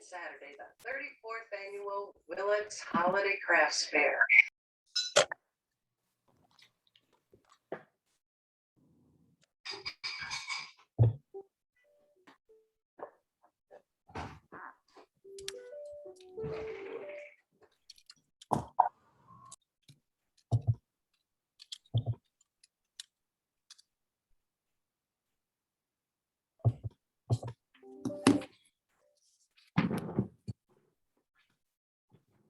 Saturday, the 34th Annual Willits Holiday Crafts Fair.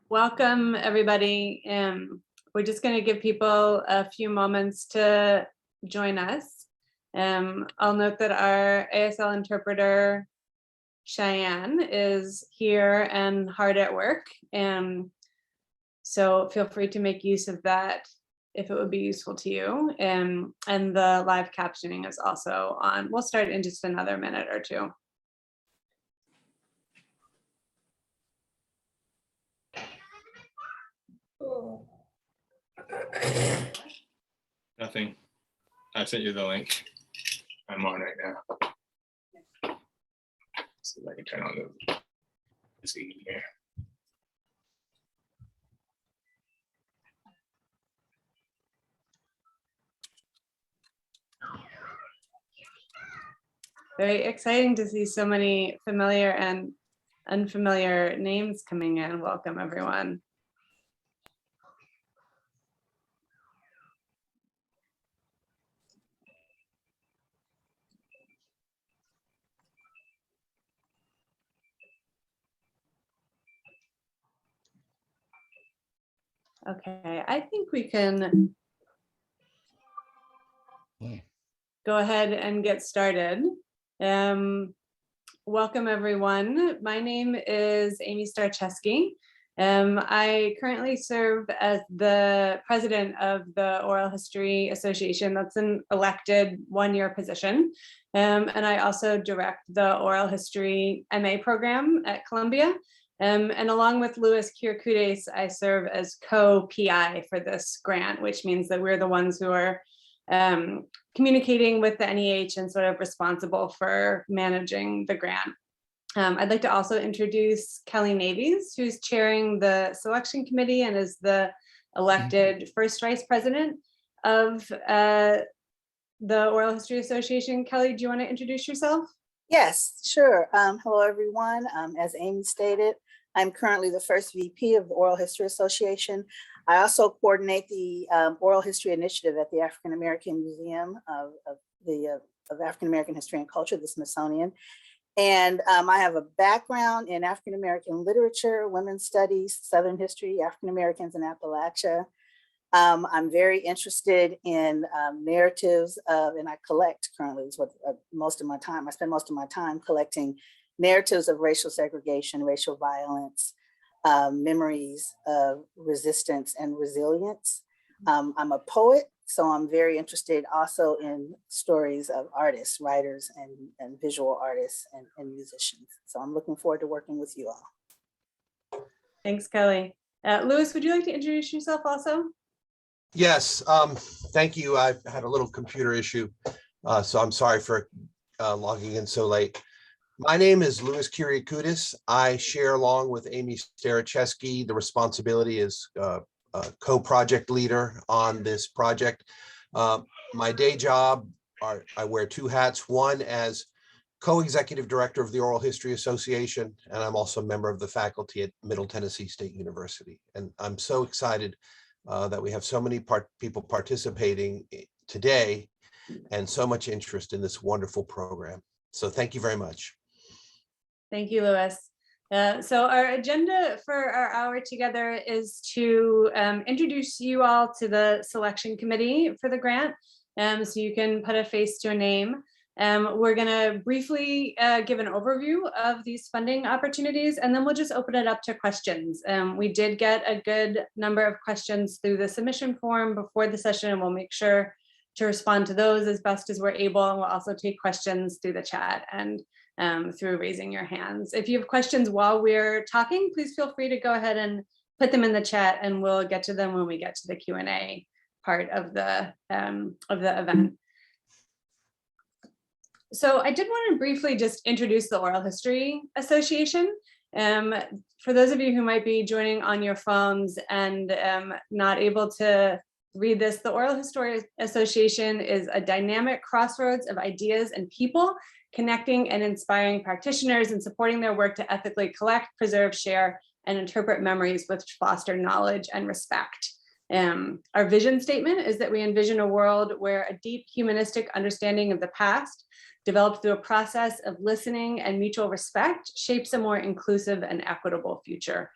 Welcome, everybody. We're just going to give people a few moments to join us. I'll note that our ASL interpreter, Cheyenne, is here and hard at work. So feel free to make use of that if it would be useful to you. And the live captioning is also on. We'll start in just another minute or two. Nothing. I sent you the link. I'm on right now. See if I can turn on the scene here. Very exciting to see so many familiar and unfamiliar names coming in. Welcome, everyone. Okay, I think we can go ahead and get started. Welcome, everyone. My name is Amy Starecheski. I currently serve as the president of the Oral History Association. That's an elected one-year position. And I also direct the Oral History MA program at Columbia. And along with Kyriakoudes, I serve as co-PI for this grant, which means that we're the ones who are communicating with the NEH and sort of responsible for managing the grant. I'd like to also introduce Kelly Navies, who's chairing the selection committee and is the elected first vice president of the Oral History Association. Kelly, do you want to introduce yourself? Yes, sure. Hello, everyone. As Amy stated, I'm currently the first VP of the Oral History Association. I also coordinate the Oral History Initiative at the African American Museum of African American History and Culture, the Smithsonian. And I have a background in African American literature, women's studies, Southern history, African Americans in Appalachia. I'm very interested in narratives and I collect currently is what most of my time, I spend most of my time collecting narratives of racial segregation, racial violence, memories of resistance and resilience. I'm a poet, so I'm very interested also in stories of artists, writers, and visual artists and musicians. So I'm looking forward to working with you all. Thanks, Kelly. Louis, would you like to introduce yourself also? Yes, thank you. I've had a little computer issue, so I'm sorry for logging in so late. My name is Kyriakoudes. I share along with Amy Starecheski the responsibility as co-project leader on this project. My day job, I wear two hats, one as co-executive director of the Oral History Association, and I'm also a member of the faculty at Middle Tennessee State University. And I'm so excited that we have so many people participating today and so much interest in this wonderful program. So thank you very much. Thank you, Louis. So our agenda for our hour together is to introduce you all to the selection committee for the grant, so you can put a face to a name. We're going to briefly give an overview of these funding opportunities, and then we'll just open it up to questions. We did get a good number of questions through the submission form before the session, and we'll make sure to respond to those as best as we're able. And we'll also take questions through the chat and through raising your hands. If you have questions while we're talking, please feel free to go ahead and put them in the chat, and we'll get to them when we get to the Q&A part of the event. So I did want to briefly just introduce the Oral History Association. For those of you who might be joining on your phones and not able to read this, the Oral History Association is a dynamic crossroads of ideas and people, connecting and inspiring practitioners and supporting their work to ethically collect, preserve, share, and interpret memories which foster knowledge and respect. Our vision statement is that we envision a world where a deep humanistic understanding of the past, developed through a process of listening and mutual respect, shapes a more inclusive and equitable future.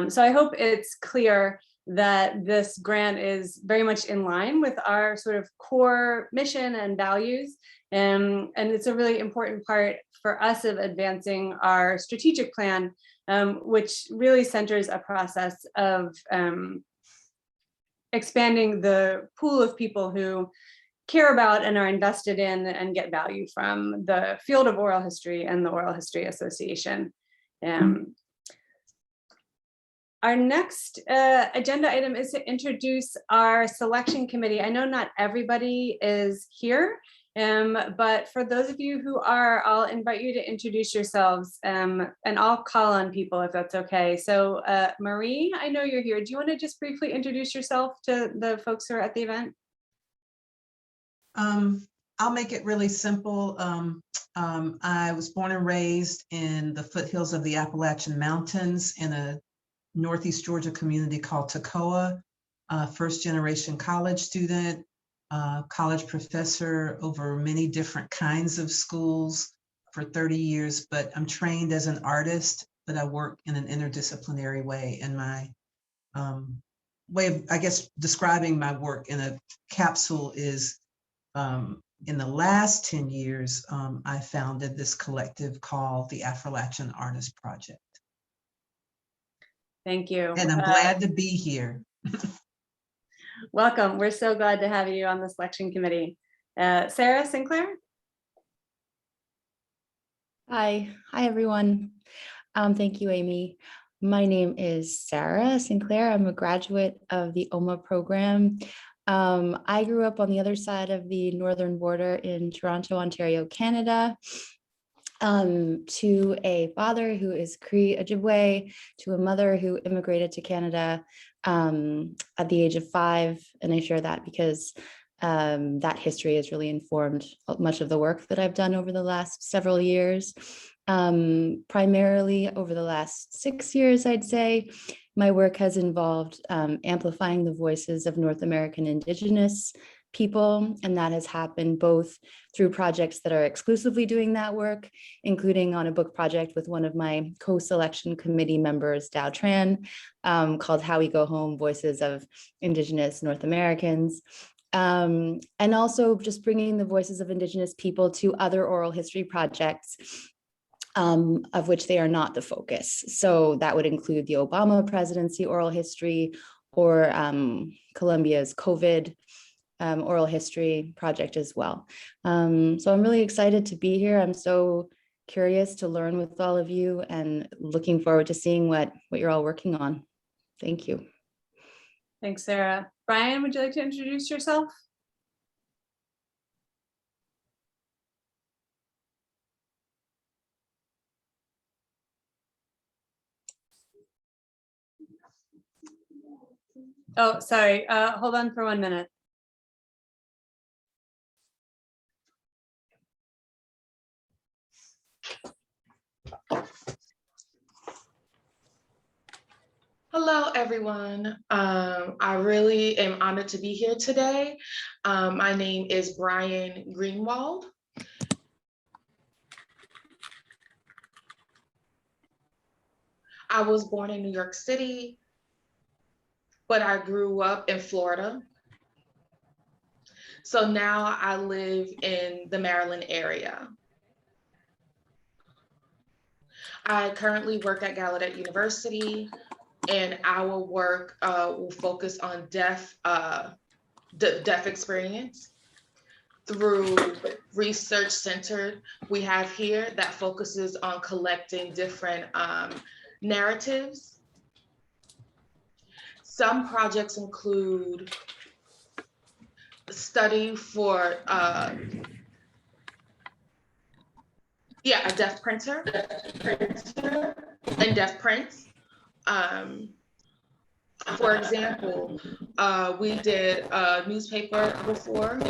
So I hope it's clear that this grant is very much in line with our sort of core mission and values. And it's a really important part for us of advancing our strategic plan, which really centers a process of expanding the pool of people who care about and are invested in and get value from the field of oral history and the Oral History Association. Our next agenda item is to introduce our selection committee. I know not everybody is here, but for those of you who are, I'll invite you to introduce yourselves, and I'll call on people if that's okay. So Marie, I know you're here. Do you want to just briefly introduce yourself to the folks who are at the event? I'll make it really simple. I was born and raised in the foothills of the Appalachian Mountains in a Northeast Georgia community called Toccoa, first generation college student, college professor over many different kinds of schools for 30 years, but I'm trained as an artist, but I work in an interdisciplinary way. And my way of, I guess, describing my work in a capsule is in the last 10 years, I founded this collective called the Appalachian Artist Project. Thank you. And I'm glad to be here. Welcome. We're so glad to have you on the selection committee. Sarah Sinclair? Hi everyone. Thank you, Amy. My name is Sarah Sinclair. I'm a graduate of the OHA program. I grew up on the other side of the northern border in Toronto, Ontario, Canada, to a father who is Cree Ojibwe, to a mother who immigrated to Canada at the age of 5. And I share that because that history has really informed much of the work that I've done over the last several years. Primarily over the last 6 years, I'd say, my work has involved amplifying the voices of North American Indigenous people, and that has happened both through projects that are exclusively doing that work, including on a book project with one of my co-selection committee members, Dow Tran, called How We Go Home, Voices of Indigenous North Americans. And also just bringing the voices of Indigenous people to other oral history projects, of which they are not the focus. So that would include the Obama presidency oral history, or Columbia's COVID oral history project as well. So I'm really excited to be here. I'm so curious to learn with all of you and looking forward to seeing what you're all working on. Thank you. Thanks, Sarah. Brian, would you like to introduce yourself? Oh, sorry. Hold on for 1 minute. Hello, everyone. I really am honored to be here today. My name is Brian Greenwald. I was born in New York City, but I grew up in Florida. So now I live in the Maryland area. I currently work at Gallaudet University, and our work will focus on deaf experience through research centered we have here that focuses on collecting different narratives. Some projects include study for a deaf printer. and deaf prints. For example, we did a newspaper before.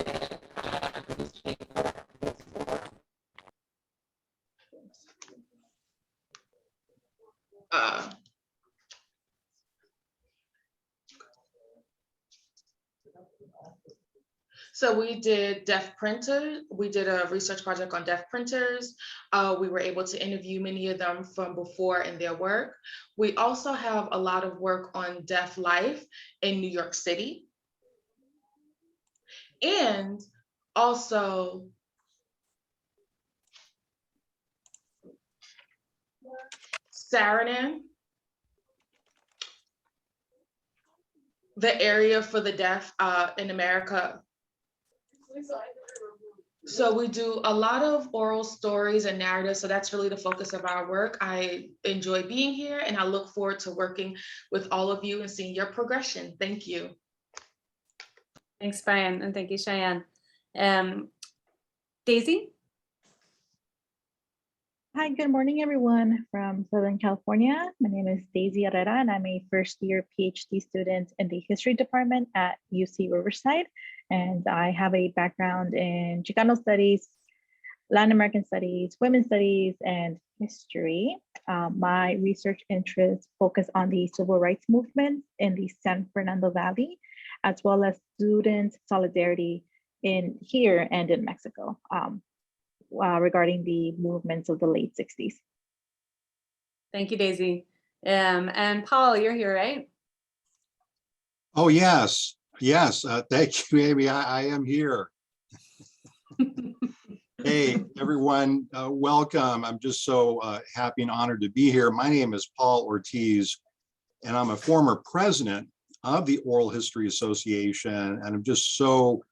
So we did deaf printer. We did a research project on deaf printers. We were able to interview many of them from before in their work. We also have a lot of work on deaf life in New York City. And also Saarinen, the area for the deaf in America. So we do a lot of oral stories and narratives. So that's really the focus of our work. I enjoy being here and I look forward to working with all of you and seeing your progression. Thank you. Thanks, Brian, and thank you, Cheyenne. Daisy? Hi, good morning, everyone from Southern California. My name is Daisy Herrera, and I'm a first-year PhD student in the History Department at UC Riverside. And I have a background in Chicano studies, Latin American studies, women's studies, and history. My research interests focus on the civil rights movement in the San Fernando Valley, as well as student solidarity in here and in Mexico. Regarding the movements of the late 60s. Thank you, Daisy. And Paul, you're here, right? Oh, yes. Yes. Thank you, Amy. I am here. Hey, everyone. Welcome. I'm just so happy and honored to be here. My name is Paul Ortiz, and I'm a former president of the Oral History Association. And I'm just so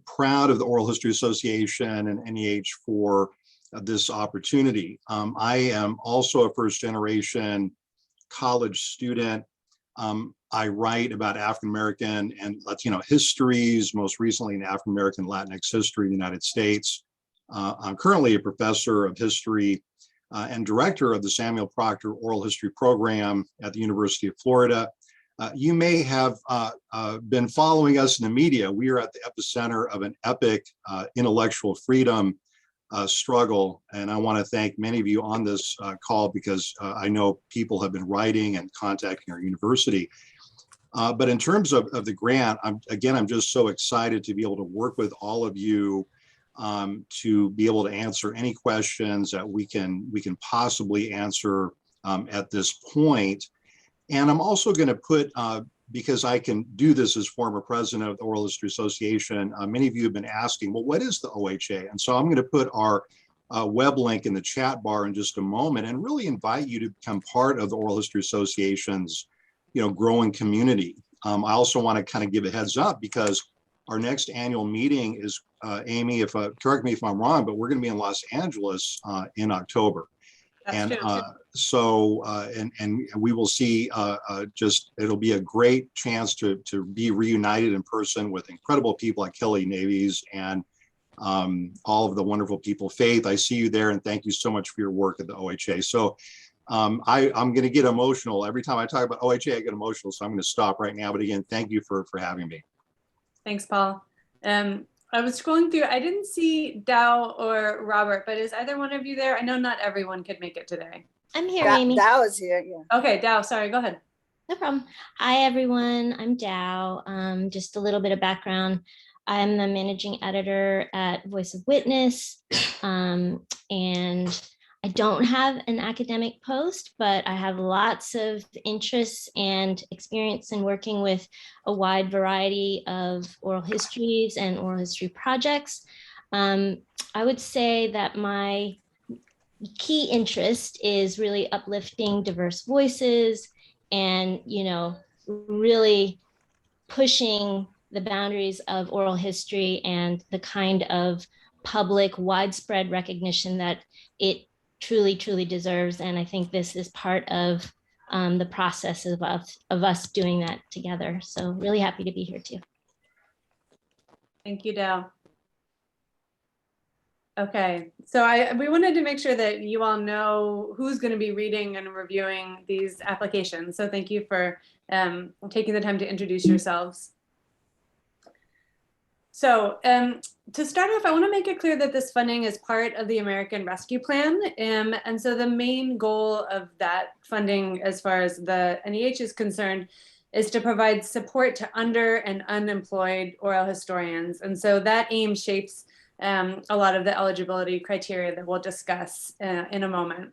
proud of the Oral History Association and NEH for this opportunity. I am also a first generation college student. I write about African American and Latino histories, most recently in African American Latinx history in the United States. I'm currently a professor of history and director of the Samuel Proctor Oral History Program at the University of Florida. You may have been following us in the media. We are at the epicenter of an epic intellectual freedom struggle. And I want to thank many of you on this call because I know people have been writing and contacting our university. But in terms of the grant, I'm just so excited to be able to work with all of you to be able to answer any questions that we can possibly answer at this point. And I'm also going to put, because I can do this as former president of the Oral History Association, many of you have been asking, well, what is the OHA? And so I'm going to put our web link in the chat bar in just a moment and really invite you to become part of the Oral History Association's growing community. I also want to kind of give a heads up because our next annual meeting is, Amy, correct me if I'm wrong, but we're going to be in Los Angeles in October. That's and true. And we will see it'll be a great chance to be reunited in person with incredible people like Kelly Navies and all of the wonderful people. Faith, I see you there, and thank you so much for your work at the OHA. So I'm going to get emotional every time I talk about OHA. I get emotional, so I'm going to stop right now. But again, thank you for having me. Thanks, Paul. I was scrolling through, I didn't see Dow or Robert, but is either one of you there? I know not everyone could make it today. I'm here, Amy. Dow is here, yeah. Okay, Dow, sorry, go ahead. No problem. Hi, everyone. I'm Dow. Just a little bit of background. I'm the managing editor at Voice of Witness, and I don't have an academic post, but I have lots of interests and experience in working with a wide variety of oral histories and oral history projects. I would say that my key interest is really uplifting diverse voices and, really pushing the boundaries of oral history and the kind of public widespread recognition that it truly deserves. And I think this is part of the process of us doing that together. So really happy to be here too. Thank you, Dow. Okay, so we wanted to make sure that you all know who's going to be reading and reviewing these applications. So thank you for taking the time to introduce yourselves. So to start off, I want to make it clear that this funding is part of the American Rescue Plan. And so the main goal of that funding, as far as the NEH is concerned, is to provide support to under and unemployed oral historians. And so that aim shapes a lot of the eligibility criteria that we'll discuss in a moment.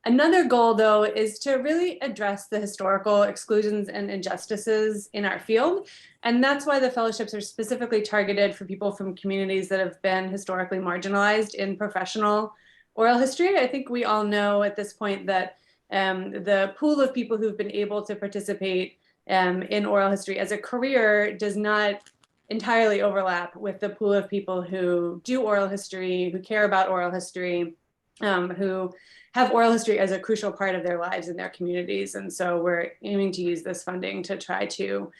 Another goal, though, is to really address the historical exclusions and injustices in our field. And that's why the fellowships are specifically targeted for people from communities that have been historically marginalized in professional oral history. I think we all know at this point that the pool of people who've been able to participate in oral history as a career does not entirely overlap with the pool of people who do oral history, who care about oral history, who have oral history as a crucial part of their lives in their communities. And so we're aiming to use this funding to try to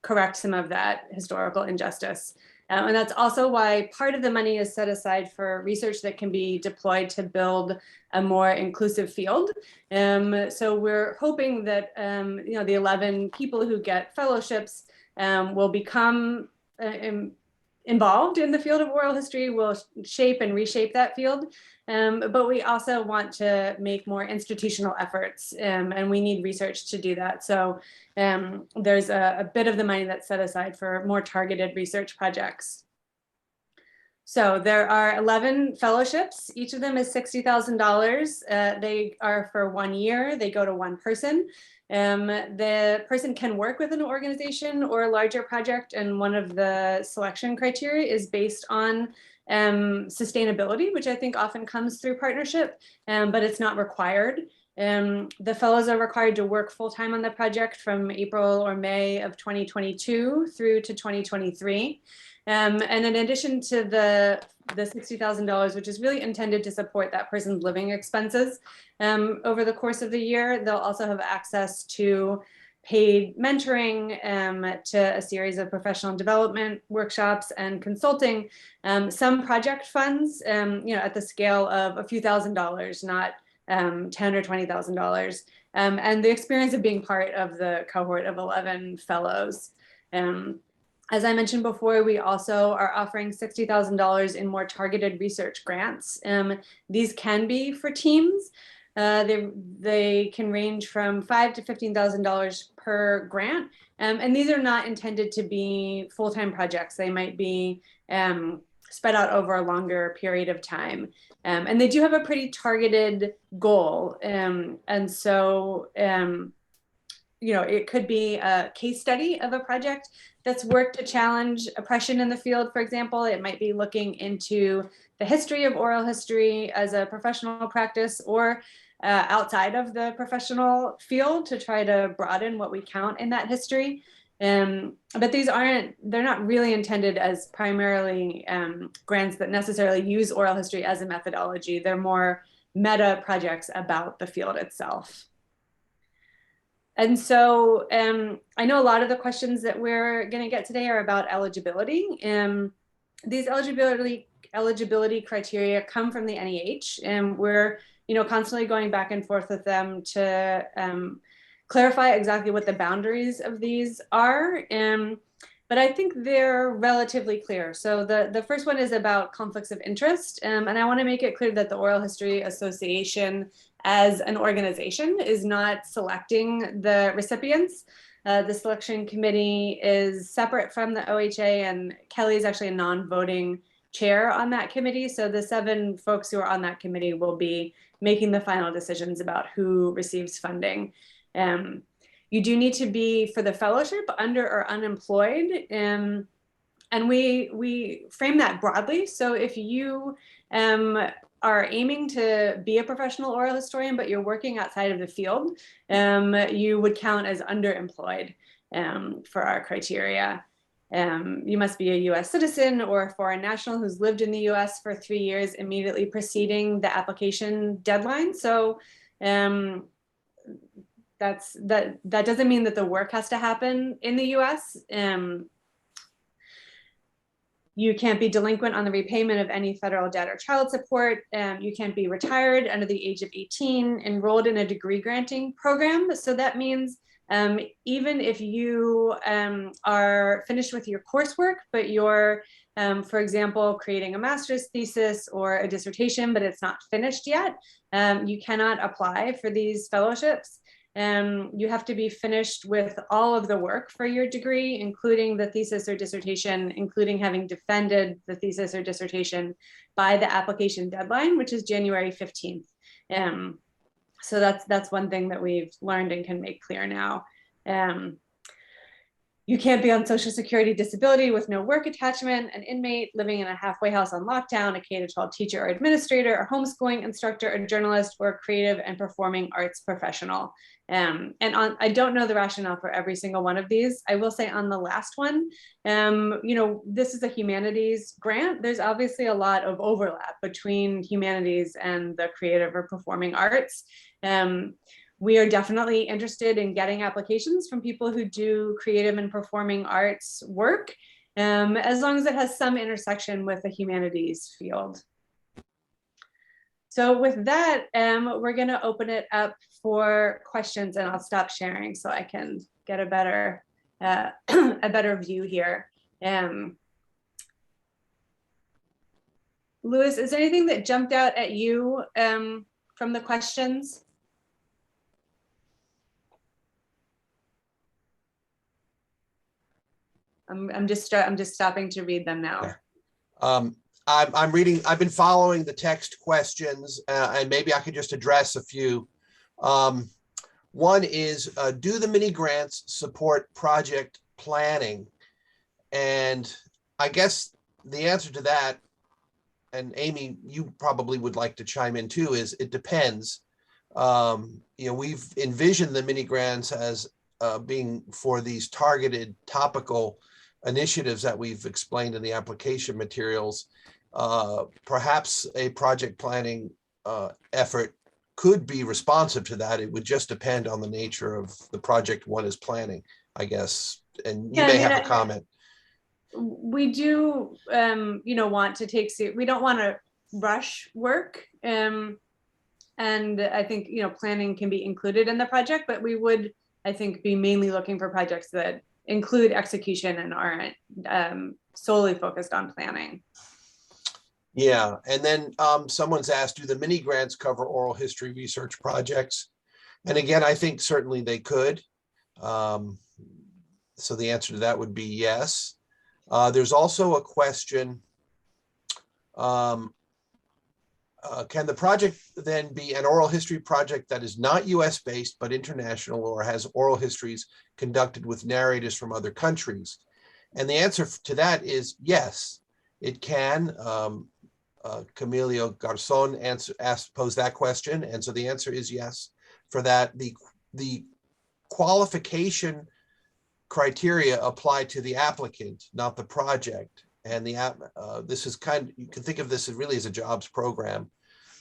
correct some of that historical injustice. And that's also why part of the money is set aside for research that can be deployed to build a more inclusive field. So we're hoping that the 11 people who get fellowships will become involved in the field of oral history, will shape and reshape that field. But we also want to make more institutional efforts, and we need research to do that. So there's a bit of the money that's set aside for more targeted research projects. So there are 11 fellowships. Each of them is $60,000. They are for 1 year. They go to one person. The person can work with an organization or a larger project, and one of the selection criteria is based on sustainability, which I think often comes through partnership, but it's not required. The fellows are required to work full-time on the project from April or May of 2022 through to 2023. And in addition to the $60,000, which is really intended to support that person's living expenses over the course of the year, they'll also have access to paid mentoring, to a series of professional development workshops and consulting, some project funds, at the scale of a few $1,000s, not $10,000 or $20,000, and the experience of being part of the cohort of 11 fellows. As I mentioned before, we also are offering $60,000 in more targeted research grants. These can be for teams. They can range from $5,000 to $15,000 per grant. And these are not intended to be full-time projects. They might be spread out over a longer period of time. And they do have a pretty targeted goal. And so, it could be a case study of a project that's worked to challenge oppression in the field, for example. It might be looking into the history of oral history as a professional practice, or outside of the professional field to try to broaden what we count in that history. But they're not really intended as primarily grants that necessarily use oral history as a methodology. They're more meta projects about the field itself. And so I know a lot of the questions that we're going to get today are about eligibility. These eligibility criteria come from the NEH, and we're constantly going back and forth with them to clarify exactly what the boundaries of these are. But I think they're relatively clear. So the first one is about conflicts of interest. And I want to make it clear that the Oral History Association as an organization is not selecting the recipients. The selection committee is separate from the OHA, and Kelly is actually a non-voting chair on that committee. So the 7 folks who are on that committee will be making the final decisions about who receives funding. You do need to be, for the fellowship, under or unemployed. And we frame that broadly. So if you are aiming to be a professional oral historian, but you're working outside of the field, you would count as underemployed for our criteria. You must be a US citizen or a foreign national who's lived in the US for 3 years immediately preceding the application deadline. So that doesn't mean that the work has to happen in the US. You can't be delinquent on the repayment of any federal debt or child support. You can't be retired under the age of 18, enrolled in a degree granting program. So that means even if you are finished with your coursework, but you're, for example, creating a master's thesis or a dissertation, but it's not finished yet, you cannot apply for these fellowships. You have to be finished with all of the work for your degree, including the thesis or dissertation, including having defended the thesis or dissertation by the application deadline, which is January 15th. So that's one thing that we've learned and can make clear now. You can't be on Social Security disability with no work attachment, an inmate living in a halfway house on lockdown, a K-12 teacher or administrator, a homeschooling instructor, a journalist, or a creative and performing arts professional. I don't know the rationale for every single one of these. I will say on the last one, this is a humanities grant. There's obviously a lot of overlap between humanities and the creative or performing arts. We are definitely interested in getting applications from people who do creative and performing arts work, as long as it has some intersection with the humanities field. So with that, we're going to open it up for questions, and I'll stop sharing so I can get a better view here. Louis, is there anything that jumped out at you from the questions? I'm just stopping to read them now. I'm reading, I've been following the text questions, and maybe I could just address a few. One is, do the mini grants support project planning? And I guess the answer to that, and Amy, you probably would like to chime in too, is it depends. We've envisioned the mini grants as being for these targeted topical initiatives that we've explained in the application materials. Perhaps a project planning effort could be responsive to that. It would just depend on the nature of the project one is planning, I guess. And you may have a comment. We do, want to take, we don't want to rush work. And I think, planning can be included in the project, but we would, I think, be mainly looking for projects that include execution and aren't solely focused on planning. Yeah, and then someone's asked, do the mini grants cover oral history research projects? And again, I think certainly they could. So the answer to that would be yes. There's also a question, can the project then be an oral history project that is not US based, but international, or has oral histories conducted with narrators from other countries? And the answer to that is yes, it can. Camilio Garzon posed that question. And so the answer is yes for that. The qualification criteria apply to the applicant, not the project. And this is you can think of this as really as a jobs program.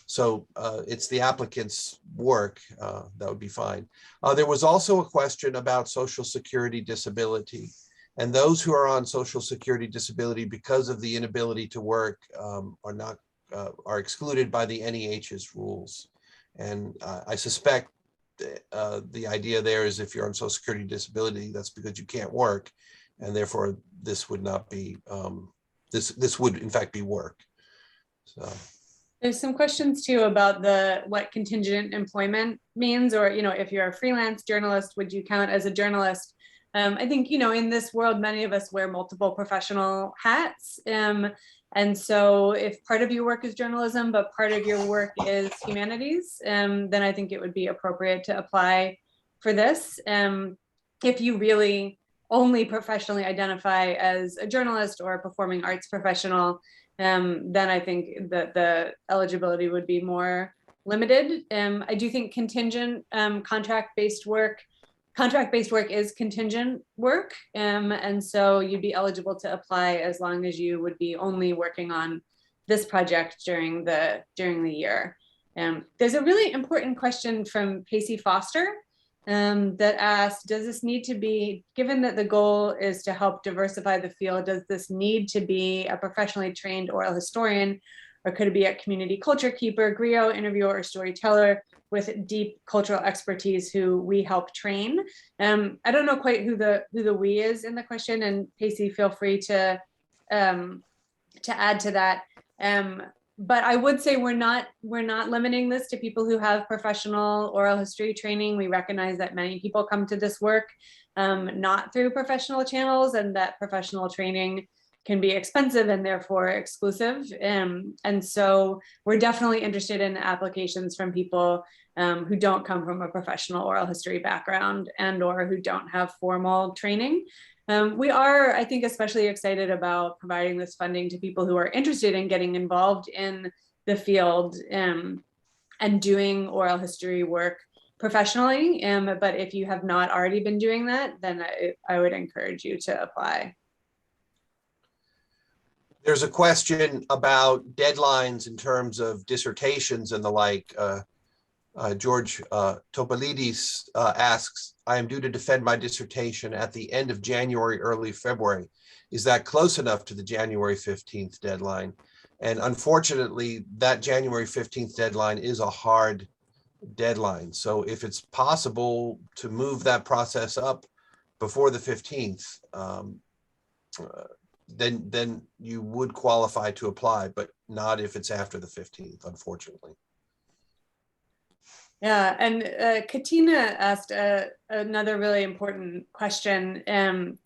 So it's the applicant's work, that would be fine. There was also a question about Social Security disability. And those who are on Social Security disability because of the inability to work are excluded by the NEH's rules. And I suspect the idea there is if you're on Social Security disability, that's because you can't work, and therefore this would not be this would in fact be work. So there's some questions too about what contingent employment means, or if you're a freelance journalist, would you count as a journalist? I think in this world, many of us wear multiple professional hats. And so if part of your work is journalism, but part of your work is humanities, then I think it would be appropriate to apply for this. If you really only professionally identify as a journalist or a performing arts professional, then I think that the eligibility would be more limited. I do think contingent contract-based work is contingent work. And so you'd be eligible to apply as long as you would be only working on this project during the year. There's a really important question from Pacey Foster. that asked, does this need to be, given that the goal is to help diversify the field, does this need to be a professionally trained oral historian, or could it be a community culture keeper, griot, interviewer, or storyteller with deep cultural expertise who we help train? I don't know quite who the we is in the question, and Pacey, feel free to add to that. But I would say we're not limiting this to people who have professional oral history training. We recognize that many people come to this work not through professional channels, and that professional training can be expensive and therefore exclusive. And so we're definitely interested in applications from people who don't come from a professional oral history background and or who don't have formal training. We are, I think, especially excited about providing this funding to people who are interested in getting involved in the field and doing oral history work professionally. But if you have not already been doing that, then I would encourage you to apply. There's a question about deadlines in terms of dissertations and the like. George Topalidis asks, I am due to defend my dissertation at the end of January, early February. Is that close enough to the January 15th deadline? And unfortunately, that January 15th deadline is a hard deadline. So if it's possible to move that process up before the 15th, then you would qualify to apply, but not if it's after the 15th, unfortunately. Yeah, and Katina asked another really important question.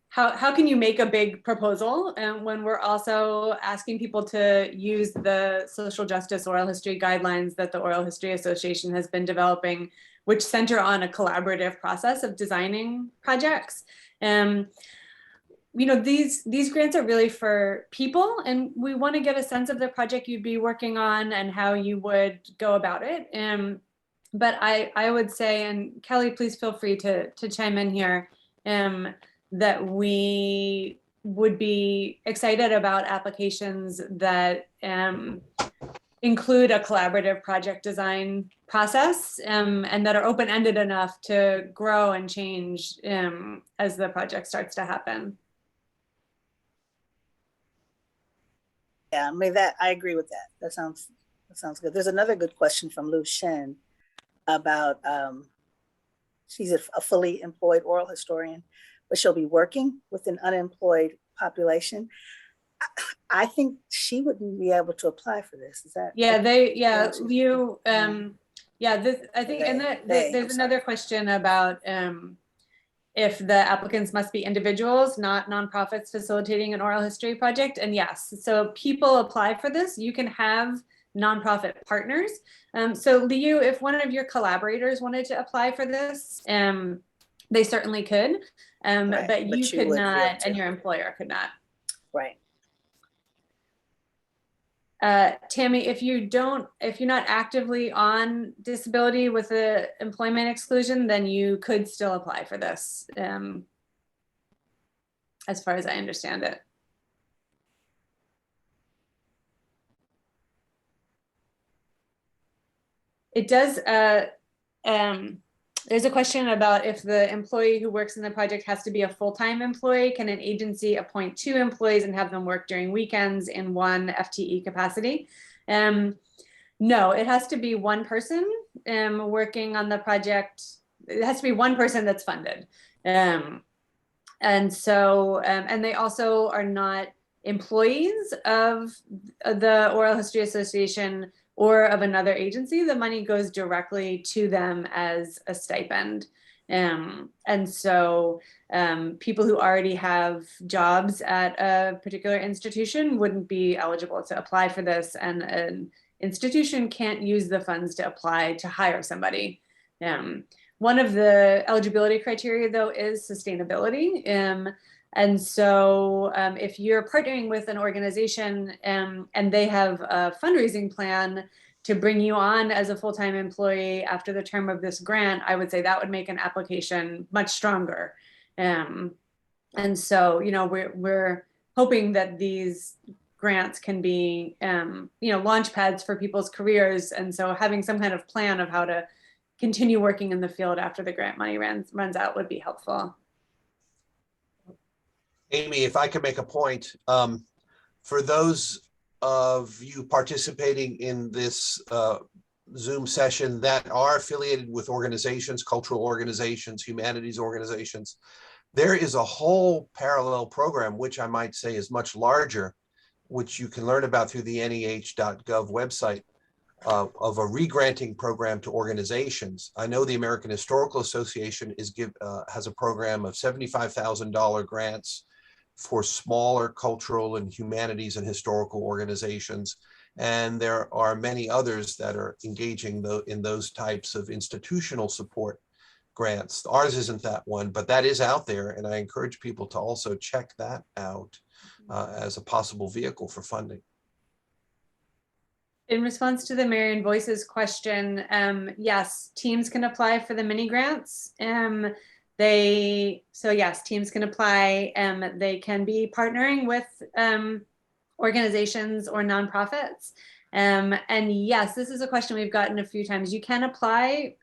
How can you make a big proposal when we're also asking people to use the social justice oral history guidelines that the Oral History Association has been developing, which center on a collaborative process of designing projects? You know, these grants are really for people, and we want to get a sense of the project you'd be working on and how you would go about it. But I would say, and Kelly, please feel free to chime in here, that we would be excited about applications that include a collaborative project design process and that are open-ended enough to grow and change as the project starts to happen. Yeah, I mean, that I agree with that. That sounds good. There's another good question from Lu Shen about she's a fully employed oral historian, but she'll be working with an unemployed population. I think she wouldn't be able to apply for this. Is that? Yeah, you I think, and there's another question about if the applicants must be individuals, not nonprofits facilitating an oral history project. And yes, so people apply for this. You can have nonprofit partners. So Liu, if one of your collaborators wanted to apply for this, they certainly could, Right, but you could not, and your employer could not. Right. Tammy, if you're not actively on disability with the employment exclusion, then you could still apply for this, as far as I understand it. It does, there's a question about if the employee who works in the project has to be a full-time employee. Can an agency appoint 2 employees and have them work during weekends in 1 FTE capacity? No, it has to be 1 person working on the project. It has to be 1 person that's funded. And so, and they also are not employees of the Oral History Association or of another agency. The money goes directly to them as a stipend. And so people who already have jobs at a particular institution wouldn't be eligible to apply for this, and an institution can't use the funds to apply to hire somebody. One of the eligibility criteria, though, is sustainability. And so if you're partnering with an organization and they have a fundraising plan to bring you on as a full-time employee after the term of this grant, I would say that would make an application much stronger. And so, you know, we're hoping that these grants can be, you know, launch pads for people's careers. And so having some kind of plan of how to continue working in the field after the grant money runs out would be helpful. Amy, if I could make a point, for those of you participating in this Zoom session that are affiliated with organizations, cultural organizations, humanities organizations, there is a whole parallel program, which I might say is much larger, which you can learn about through the NEH.gov website, of a re-granting program to organizations. I know the American Historical Association has a program of $75,000 grants for smaller cultural and humanities and historical organizations. And there are many others that are engaging in those types of institutional support grants. Ours isn't that one, but that is out there. And I encourage people to also check that out as a possible vehicle for funding. In response to the Marian Voices question, yes, teams can apply for the mini grants. So yes, teams can apply. They can be partnering with organizations or nonprofits. And yes, this is a question we've gotten a few times. You can apply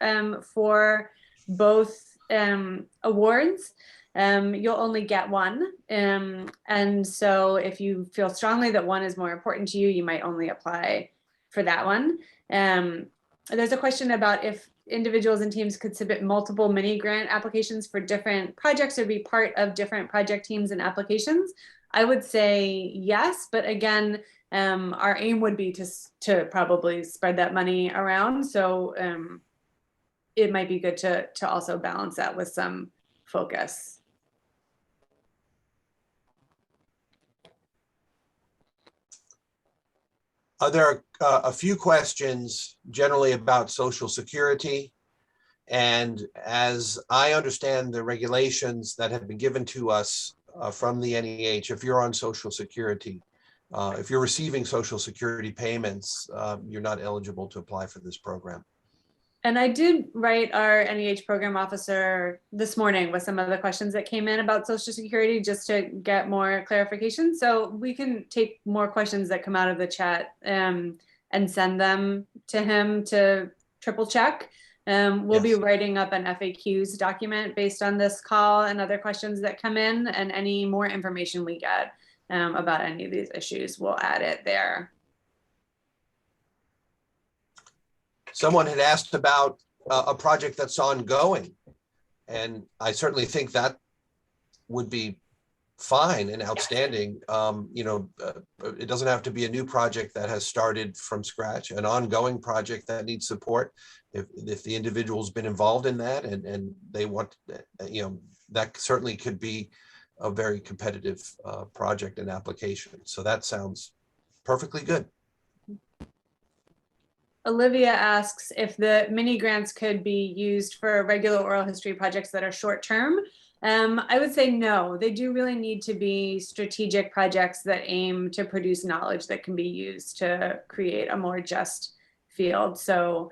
for both awards. You'll only get one. And so if you feel strongly that one is more important to you, you might only apply for that one. There's a question about if individuals and teams could submit multiple mini grant applications for different projects or be part of different project teams and applications. I would say yes, but again, our aim would be to probably spread that money around. So it might be good to also balance that with some focus. There are a few questions generally about Social Security. And as I understand the regulations that have been given to us from the NEH, if you're on Social Security, if you're receiving Social Security payments, you're not eligible to apply for this program. And I did write our NEH program officer this morning with some of the questions that came in about Social Security just to get more clarification. So we can take more questions that come out of the chat and send them to him to triple check. We'll be writing up an FAQs document based on this call and other questions that come in, and any more information we get about any of these issues, we'll add it there. Someone had asked about a project that's ongoing, and I certainly think that would be fine and outstanding. It doesn't have to be a new project that has started from scratch, an ongoing project that needs support. If the individual's been involved in that and they want, that certainly could be a very competitive project and application. So that sounds perfectly good. Olivia asks if the mini grants could be used for regular oral history projects that are short term. I would say no, they do really need to be strategic projects that aim to produce knowledge that can be used to create a more just field. So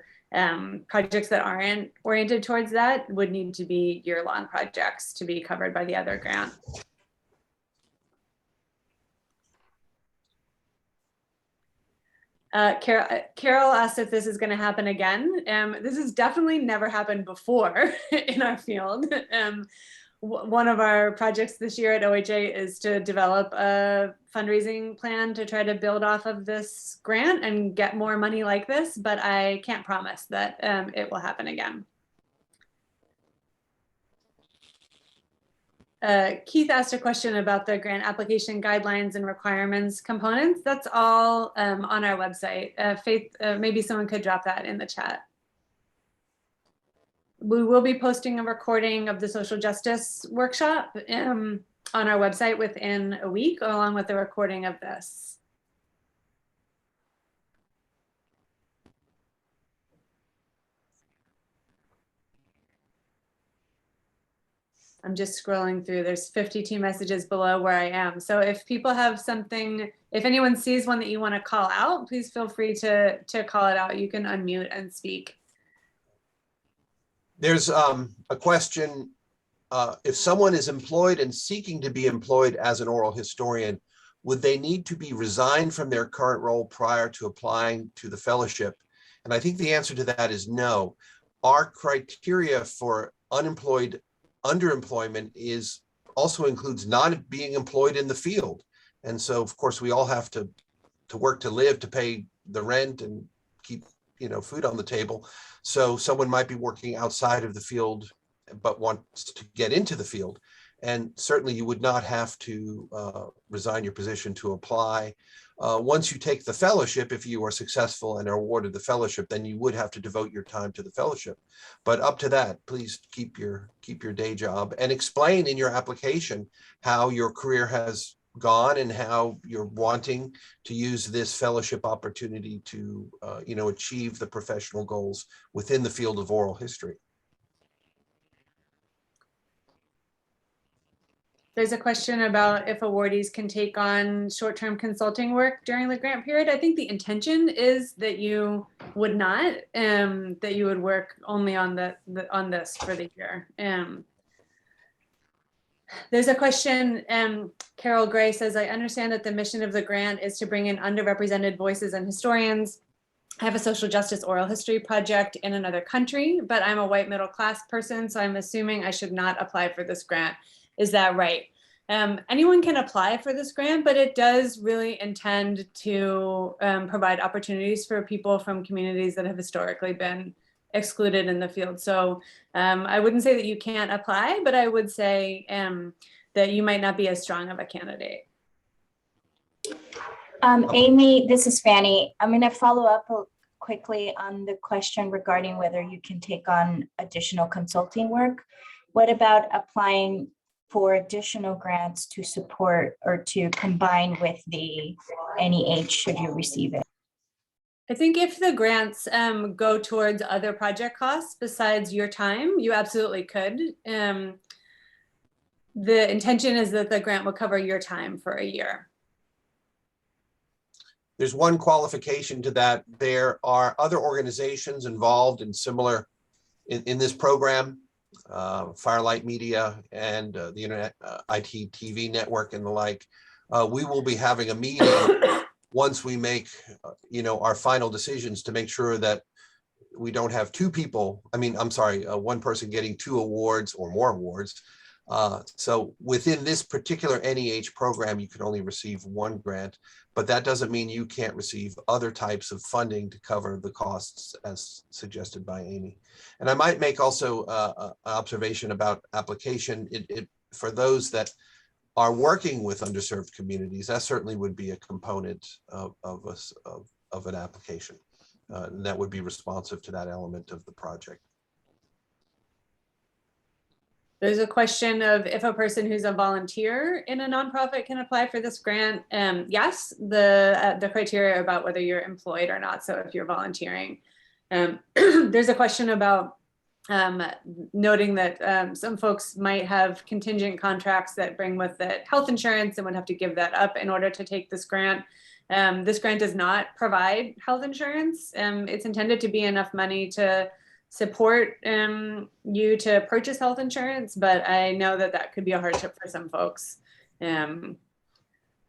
projects that aren't oriented towards that would need to be year-long projects to be covered by the other grant. Carol asked if this is going to happen again. This has definitely never happened before in our field. One of our projects this year at OHA is to develop a fundraising plan to try to build off of this grant and get more money like this, but I can't promise that it will happen again. Keith asked a question about the grant application guidelines and requirements components. That's all on our website. Faith, maybe someone could drop that in the chat. We will be posting a recording of the social justice workshop on our website within a week, along with the recording of this. I'm just scrolling through, there's 52 messages below where I am. So if people have something, if anyone sees one that you want to call out, please feel free to call it out. You can unmute and speak. There's a question, if someone is employed and seeking to be employed as an oral historian, would they need to be resigned from their current role prior to applying to the fellowship? And I think the answer to that is no. our criteria for unemployed underemployment also includes not being employed in the field. And so, of course, we all have to work to live, to pay the rent and keep, food on the table. So someone might be working outside of the field, but wants to get into the field. And certainly you would not have to resign your position to apply. Once you take the fellowship, if you are successful and are awarded the fellowship, then you would have to devote your time to the fellowship. But up to that, please keep your day job and explain in your application how your career has gone and how you're wanting to use this fellowship opportunity to, achieve the professional goals within the field of oral history. There's a question about if awardees can take on short-term consulting work during the grant period. I think the intention is that you would not, that you would work only on this for the year. There's a question, Carol Gray says, I understand that the mission of the grant is to bring in underrepresented voices and historians. I have a social justice oral history project in another country, but I'm a white middle class person, so I'm assuming I should not apply for this grant. Is that right? Anyone can apply for this grant, but it does really intend to provide opportunities for people from communities that have historically been excluded in the field. So I wouldn't say that you can't apply, but I would say that you might not be as strong of a candidate. Amy, this is Fanny. I'm going to follow up quickly on the question regarding whether you can take on additional consulting work. What about applying for additional grants to support or to combine with the NEH should you receive it? I think if the grants go towards other project costs besides your time, you absolutely could. The intention is that the grant will cover your time for a year. There's one qualification to that. There are other organizations involved in similar in this program, Firelight Media and the Internet IT TV network and the like. We will be having a meeting once we make, our final decisions to make sure that we don't have two people. One person getting 2 awards or more awards. So within this particular NEH program, you can only receive 1 grant, but that doesn't mean you can't receive other types of funding to cover the costs as suggested by Amy. And I might make also an observation about application. For those that are working with underserved communities, that certainly would be a component of an application. And that would be responsive to that element of the project. There's a question of if a person who's a volunteer in a nonprofit can apply for this grant. Yes, the criteria about whether you're employed or not. So if you're volunteering, there's a question about noting that some folks might have contingent contracts that bring with it health insurance and would have to give that up in order to take this grant. This grant does not provide health insurance. It's intended to be enough money to support you to purchase health insurance, but I know that that could be a hardship for some folks.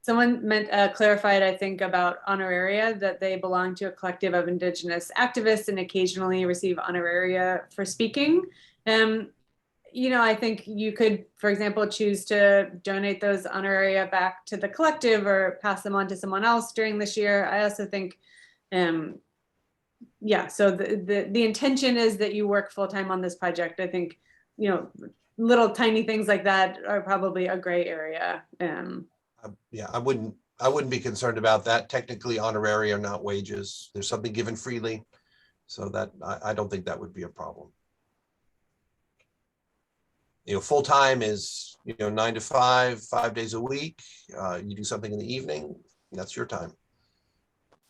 Someone clarified, I think, about honoraria, that they belong to a collective of Indigenous activists and occasionally receive honoraria for speaking. I think you could, for example, choose to donate those honoraria back to the collective or pass them on to someone else during this year. I also think, so the intention is that you work full-time on this project. I think, little tiny things like that are probably a gray area. I wouldn't be concerned about that. Technically, honoraria are not wages. There's something given freely. So that I don't think that would be a problem. Full-time is, 9 to 5, 5 days a week. You do something in the evening, that's your time.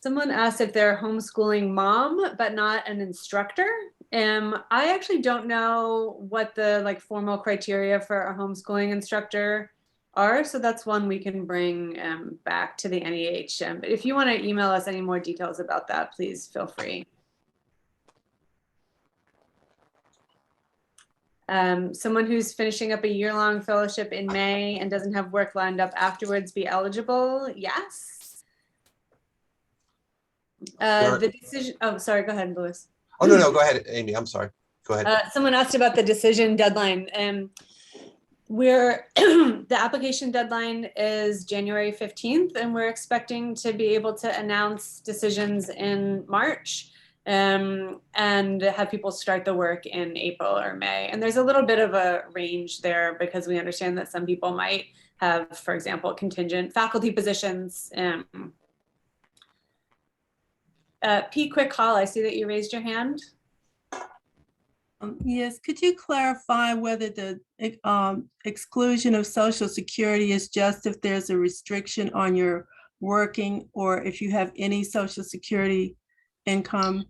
Someone asked if they're a homeschooling mom, but not an instructor. I actually don't know what the formal criteria for a homeschooling instructor are. So that's one we can bring back to the NEH. But if you want to email us any more details about that, please feel free. Someone who's finishing up a year-long fellowship in May and doesn't have work lined up afterwards be eligible? Yes. The decision, oh, sorry, go ahead, Louis. Oh, no, go ahead, Amy, I'm sorry. Go ahead. Someone asked about the decision deadline. The application deadline is January 15th, and we're expecting to be able to announce decisions in March and have people start the work in April or May. And there's a little bit of a range there because we understand that some people might have, for example, contingent faculty positions. Pete, quick call. I see that you raised your hand. Yes, could you clarify whether the exclusion of Social Security is just if there's a restriction on your working or if you have any Social Security income?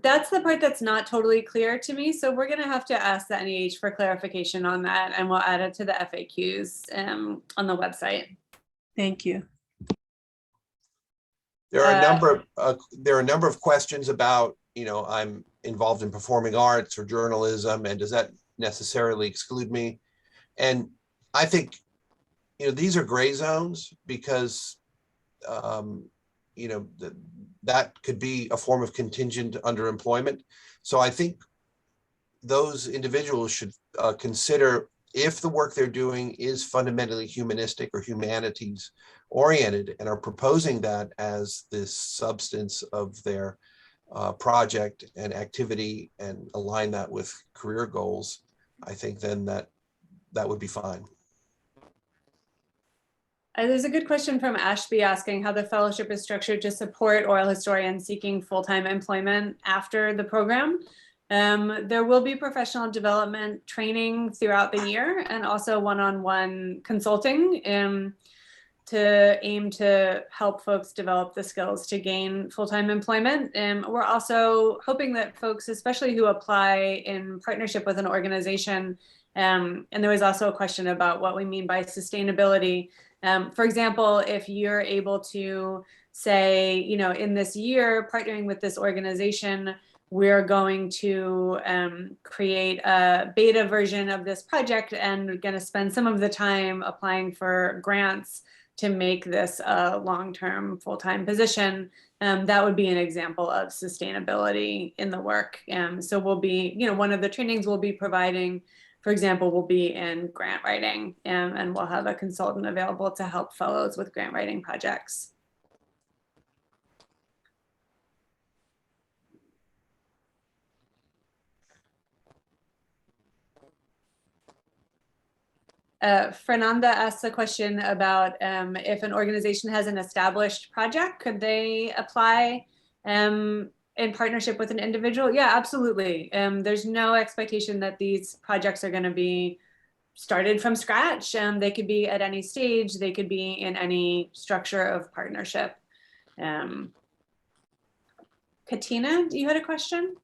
That's the part that's not totally clear to me. So we're going to have to ask the NEH for clarification on that, and we'll add it to the FAQs on the website. Thank you. There are a number of questions about, I'm involved in performing arts or journalism, and does that necessarily exclude me? And I think, these are gray zones because, that could be a form of contingent underemployment. So I think those individuals should consider if the work they're doing is fundamentally humanistic or humanities oriented and are proposing that as this substance of their project and activity and align that with career goals, I think then that would be fine. There's a good question from Ashby asking how the fellowship is structured to support oral historians seeking full-time employment after the program. There will be professional development training throughout the year and also one-on-one consulting to aim to help folks develop the skills to gain full-time employment. We're also hoping that folks, especially who apply in partnership with an organization, and there was also a question about what we mean by sustainability. For example, if you're able to say, in this year, partnering with this organization, we're going to create a beta version of this project and we're going to spend some of the time applying for grants to make this a long-term full-time position. That would be an example of sustainability in the work. So we'll be, one of the trainings we'll be providing, for example, will be in grant writing, and we'll have a consultant available to help fellows with grant writing projects. Fernanda asked a question about if an organization has an established project, could they apply in partnership with an individual? Yeah, absolutely. There's no expectation that these projects are going to be started from scratch. They could be at any stage. They could be in any structure of partnership. Katina, you had a question?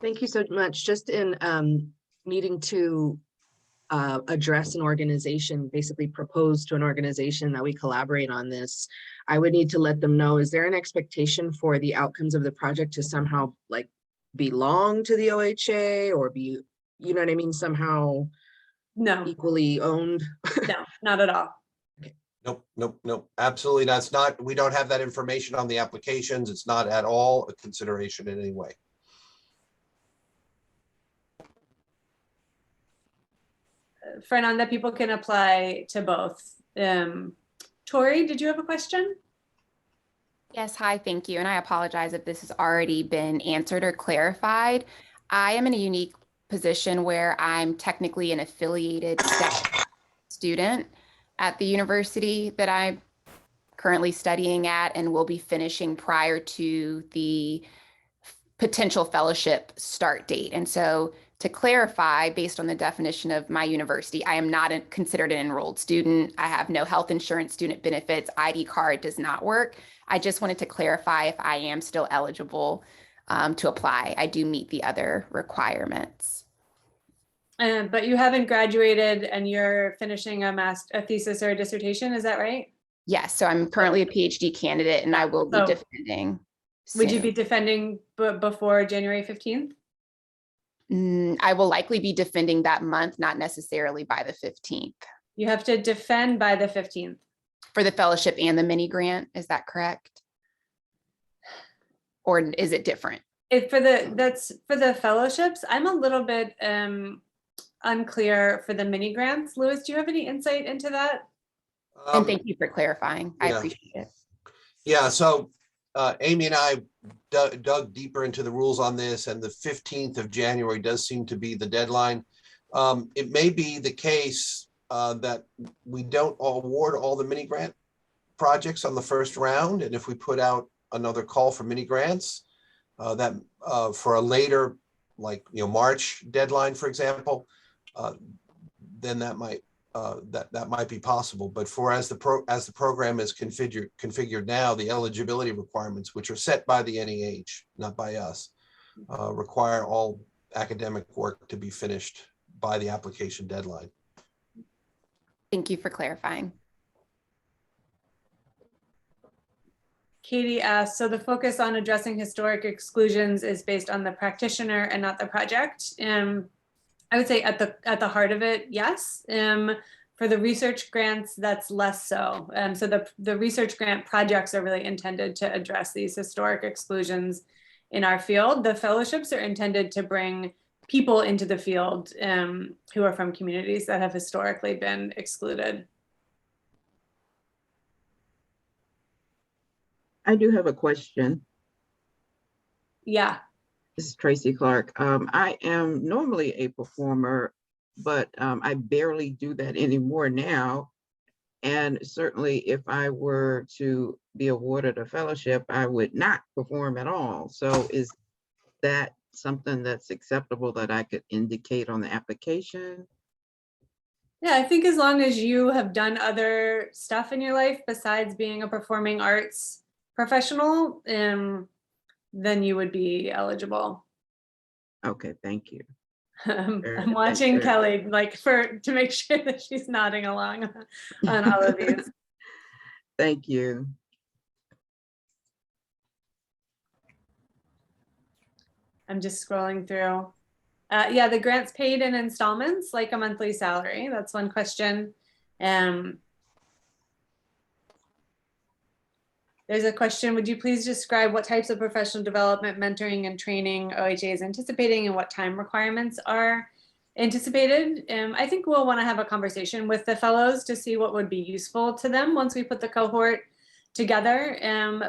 Thank you so much. Just in needing to address an organization, basically propose to an organization that we collaborate on this, I would need to let them know, is there an expectation for the outcomes of the project to somehow belong to the OHA or be, you know what I mean, somehow equally owned? No, not at all. Nope. Absolutely. That's not, we don't have that information on the applications. It's not at all a consideration in any way. Fernanda, people can apply to both. Tori, did you have a question? Yes, hi, thank you. And I apologize if this has already been answered or clarified. I am in a unique position where I'm technically an affiliated staff student at the university that I'm currently studying at and will be finishing prior to the potential fellowship start date. And so to clarify, based on the definition of my university, I am not considered an enrolled student. I have no health insurance, student benefits, ID card does not work. I just wanted to clarify if I am still eligible to apply. I do meet the other requirements. But you haven't graduated and you're finishing a thesis or a dissertation, is that right? Yes, so I'm currently a PhD candidate and I will be defending. Would you be defending before January 15th? I will likely be defending that month, not necessarily by the 15th. You have to defend by the 15th. For the fellowship and the mini grant, is that correct? or is it different? That's for the fellowships. I'm a little bit unclear for the mini grants. Louis, do you have any insight into that? And thank you for clarifying. I yeah. appreciate it. Yeah, so Amy and I dug deeper into the rules on this, and the 15th of January does seem to be the deadline. It may be the case that we don't award all the mini grant projects on the first round, and if we put out another call for mini grants, that for a later, like March deadline, for example, then that might that might be possible. But as the program is configured now, the eligibility requirements, which are set by the NEH, not by us, require all academic work to be finished by the application deadline. Thank you for clarifying. Katie asked, so the focus on addressing historic exclusions is based on the practitioner and not the project. I would say at the heart of it, yes. For the research grants, that's less so. So the research grant projects are really intended to address these historic exclusions in our field. The fellowships are intended to bring people into the field who are from communities that have historically been excluded. I do have a question. Yeah. This is Tracy Clark. I am normally a performer, but I barely do that anymore now. And certainly if I were to be awarded a fellowship, I would not perform at all. So is that something that's acceptable that I could indicate on the application? Yeah, I think as long as you have done other stuff in your life besides being a performing arts professional, then you would be eligible. Okay, thank you. I'm watching Kelly to make sure that she's nodding along on all of these. Thank you. I'm just scrolling through. Yeah, the grants paid in installments, like a monthly salary. That's one question. There's a question, would you please describe what types of professional development, mentoring, and training OHA is anticipating and what time requirements are anticipated? I think we'll want to have a conversation with the fellows to see what would be useful to them once we put the cohort together.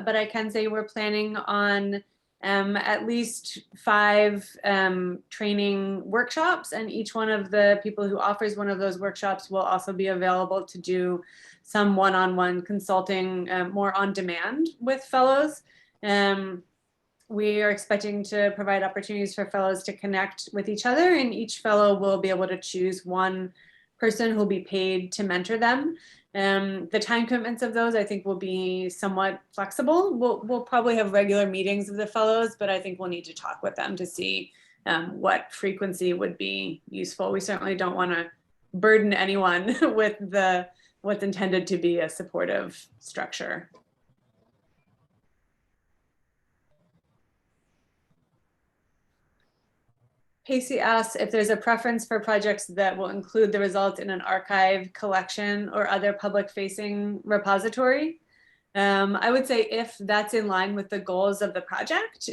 But I can say we're planning on at least 5 training workshops, and each one of the people who offers one of those workshops will also be available to do some one-on-one consulting more on demand with fellows. We are expecting to provide opportunities for fellows to connect with each other, and each fellow will be able to choose one person who will be paid to mentor them. The time commitments of those, I think, will be somewhat flexible. We'll probably have regular meetings of the fellows, but I think we'll need to talk with them to see what frequency would be useful. We certainly don't want to burden anyone with what's intended to be a supportive structure. Pacey asks if there's a preference for projects that will include the results in an archive, collection, or other public-facing repository. I would say if that's in line with the goals of the project,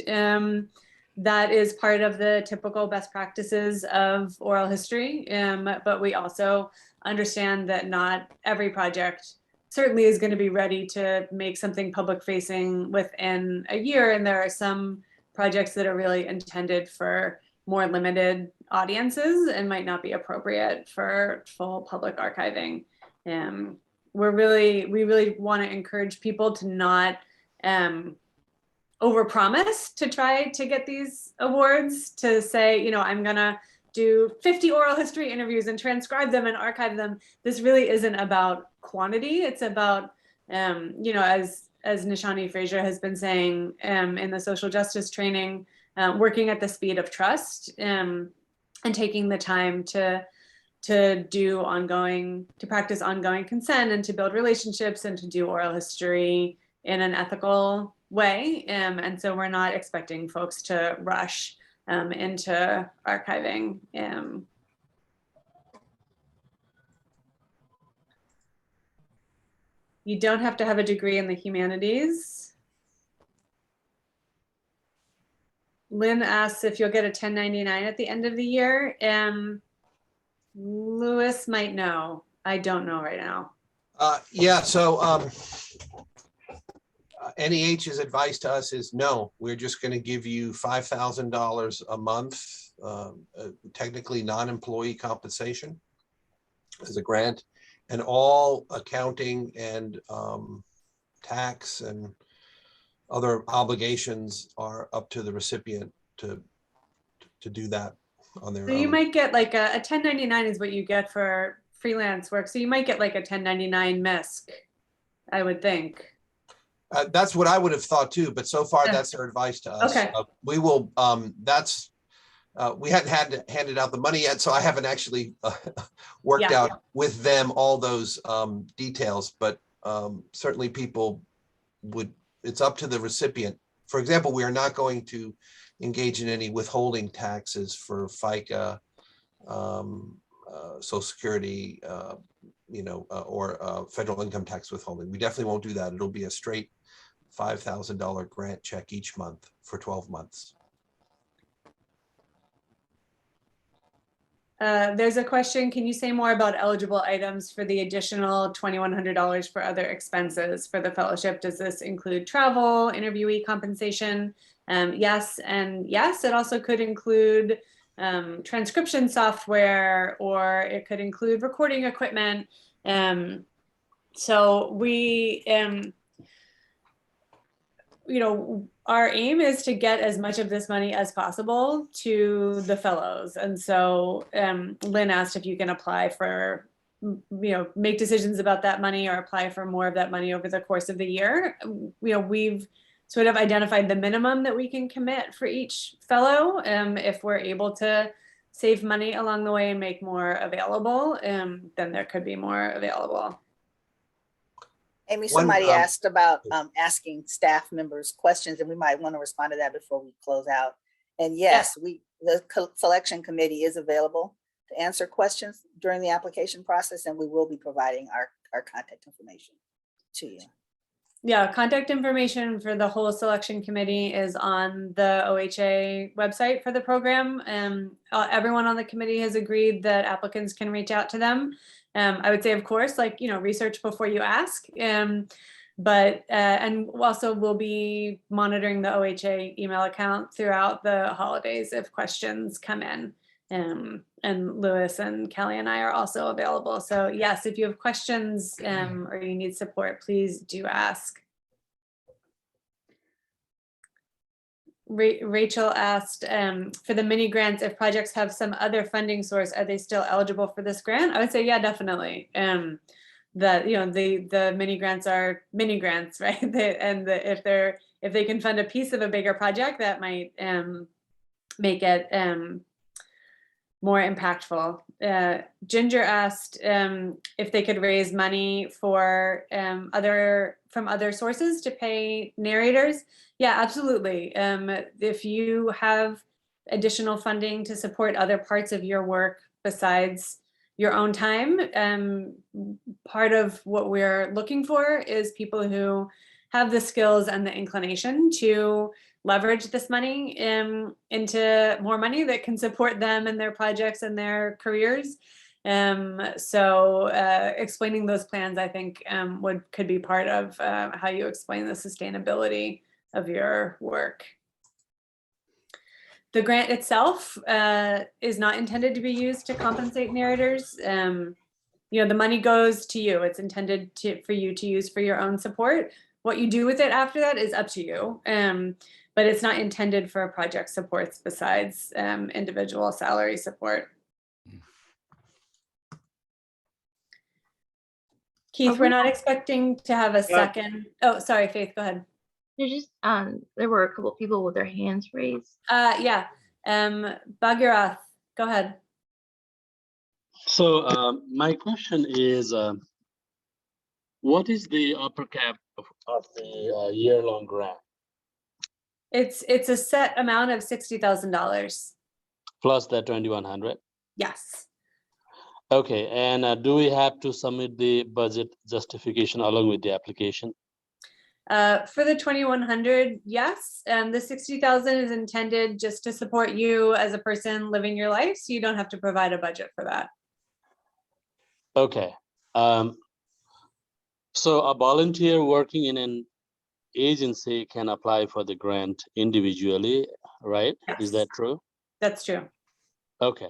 that is part of the typical best practices of oral history. But we also understand that not every project certainly is going to be ready to make something public-facing within a year. And there are some projects that are really intended for more limited audiences and might not be appropriate for full public archiving. We really want to encourage people to not overpromise to try to get these awards, to say, I'm gonna do 50 oral history interviews and transcribe them and archive them. This really isn't about quantity. It's about, as Nishani Fraser has been saying in the social justice training, working at the speed of trust and taking the time to practice ongoing consent and to build relationships and to do oral history in an ethical way. And so we're not expecting folks to rush into archiving. You don't have to have a degree in the humanities. Lynn asks if you'll get a 1099 at the end of the year. Louis might know. I don't know right now. Yeah, so NEH's advice to us is no, we're just going to give you $5,000 a month, technically non-employee compensation as a grant, and all accounting and tax and other obligations are up to the recipient to do that on their So you own. might get like a 1099 is what you get for freelance work. So you might get like a 1099 MISC, I would think. That's what I would have thought too, but so far Yeah. that's their advice to us. Okay. We will, we hadn't handed out the money yet, so I haven't actually worked Yeah. out with them all those details, but certainly people would, it's up to the recipient. For example, we are not going to engage in any withholding taxes for FICA, Social Security, or federal income tax withholding. We definitely won't do that. It'll be a straight $5,000 grant check each month for 12 months. There's a question, can you say more about eligible items for the additional $2,100 for other expenses for the fellowship? Does this include travel, interviewee compensation? Yes, and yes, it also could include transcription software, or it could include recording equipment. So we, our aim is to get as much of this money as possible to the fellows. And so Lynn asked if you can apply for, make decisions about that money or apply for more of that money over the course of the year. We've sort of identified the minimum that we can commit for each fellow. If we're able to save money along the way and make more available, then there could be more available. Amy, somebody asked about asking staff members questions, and we might want to respond to that before we close out. And yes, the selection committee is available to answer questions during the application process, and we will be providing our contact information to you. Yeah, contact information for the whole selection committee is on the OHA website for the program. Everyone on the committee has agreed that applicants can reach out to them. I would say, of course, research before you ask. But and also we'll be monitoring the OHA email account throughout the holidays if questions come in. And Louis and Kelly and I are also available. So yes, if you have questions or you need support, please do ask. Rachel asked for the mini grants, if projects have some other funding source, are they still eligible for this grant? I would say, yeah, definitely. That the mini grants are mini grants, right? If they can fund a piece of a bigger project, that might make it more impactful. Ginger asked if they could raise money for from other sources to pay narrators. Yeah, absolutely. If you have additional funding to support other parts of your work besides your own time, part of what we're looking for is people who have the skills and the inclination to leverage this money into more money that can support them and their projects and their careers. So explaining those plans, I think, could be part of how you explain the sustainability of your work. The grant itself is not intended to be used to compensate narrators. The money goes to you. It's intended for you to use for your own support. What you do with it after that is up to you. But it's not intended for project supports besides individual salary support. Keith, we're not expecting to have a second. Oh, sorry, Faith, go ahead. There's just there were a couple of people with their hands raised. Yeah, Bhagirath, go ahead. So my question is, what is the upper cap of the year-long grant? It's a set amount of $60,000. Plus that 2,100? Yes. Okay, and do we have to submit the budget justification along with the application? For the 2100, yes, the 60,000 is intended just to support you as a person living your life, so you don't have to provide a budget for that. Okay. So a volunteer working in an agency can apply for the grant individually, right? Is that true? That's true. Okay.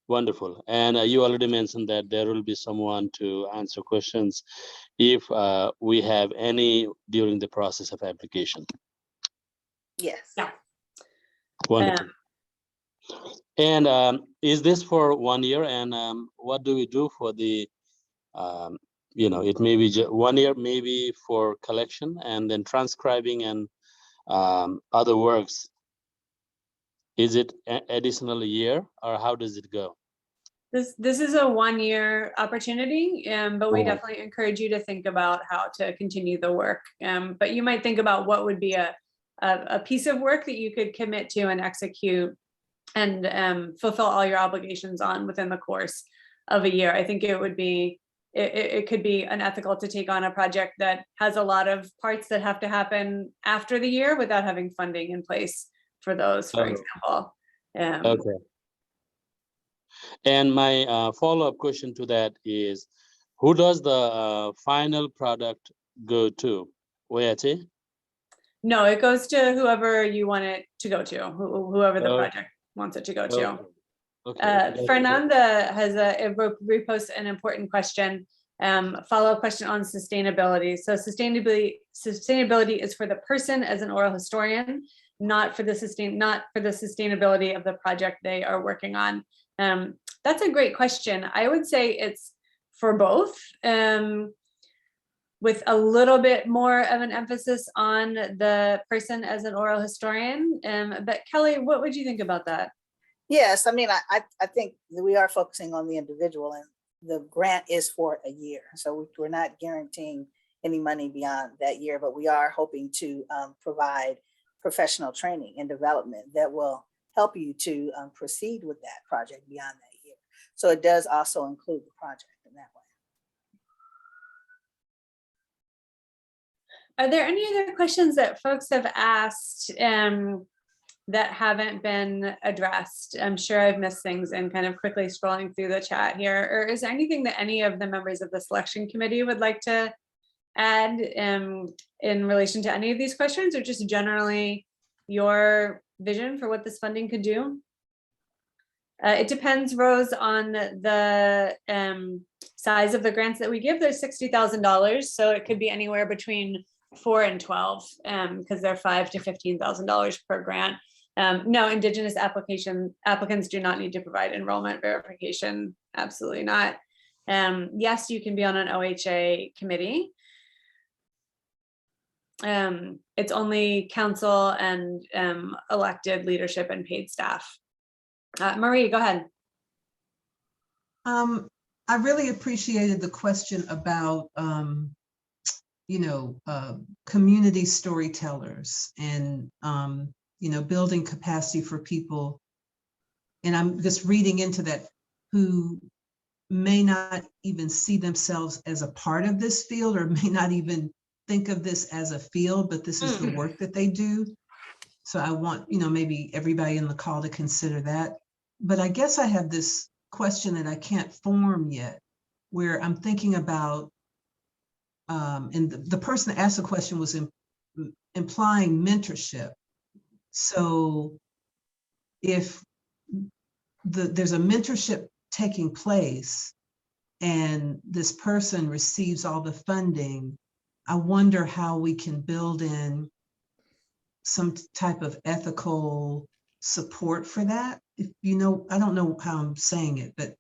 Wonderful. And you already mentioned that there will be someone to answer questions if we have any during the process of application. Yes. Yeah. Wonderful. And is this for 1 year? And what do we do for the, you know, it may be 1 year, maybe for collection and then transcribing and other works. Is it additional year or how does it go? This is a 1-year opportunity, but we definitely encourage you to think about how to continue the work. But you might think about what would be a piece of work that you could commit to and execute and fulfill all your obligations on within the course of a year. I think it would be, it could be unethical to take on a project that has a lot of parts that have to happen after the year without having funding in place for those, for example. Okay. And my follow-up question to that is, who does the final product go to? OHA? No, it goes to whoever you want it to go to, whoever the project wants it to go to. Okay. Fernanda has repost an important question, follow-up question on sustainability. So sustainability is for the person as an oral historian, not for the sustainability of the project they are working on. That's a great question. I would say it's for both, with a little bit more of an emphasis on the person as an oral historian. But Kelly, what would you think about that? Yes, I mean, I think that we are focusing on the individual, and the grant is for a year. So we're not guaranteeing any money beyond that year, but we are hoping to provide professional training and development that will help you to proceed with that project beyond that year. So it does also include the project in that way. Are there any other questions that folks have asked that haven't been addressed? I'm sure I've missed things and kind of quickly scrolling through the chat here. Or is there anything that any of the members of the selection committee would like to add in relation to any of these questions, or just generally your vision for what this funding could do? It depends, Rose, on the size of the grants that we give. There's $60,000, so it could be anywhere between 4 and 12, because they're $5,000 to $15,000 per grant. No, Indigenous applicants do not need to provide enrollment verification. Absolutely not. Yes, you can be on an OHA committee. It's only council and elected leadership and paid staff. Marie, go ahead. I really appreciated the question about community storytellers and building capacity for people. And I'm just reading into that, who may not even see themselves as a part of this field, or may not even think of this as a field, but this is the work that they do. So I want, maybe everybody in the call to consider that. But I guess I have this question that I can't form yet, where I'm thinking about, and the person that asked the question was implying mentorship. So if there's a mentorship taking place and this person receives all the funding, I wonder how we can build in some type of ethical support for that. If I don't know how I'm saying it, but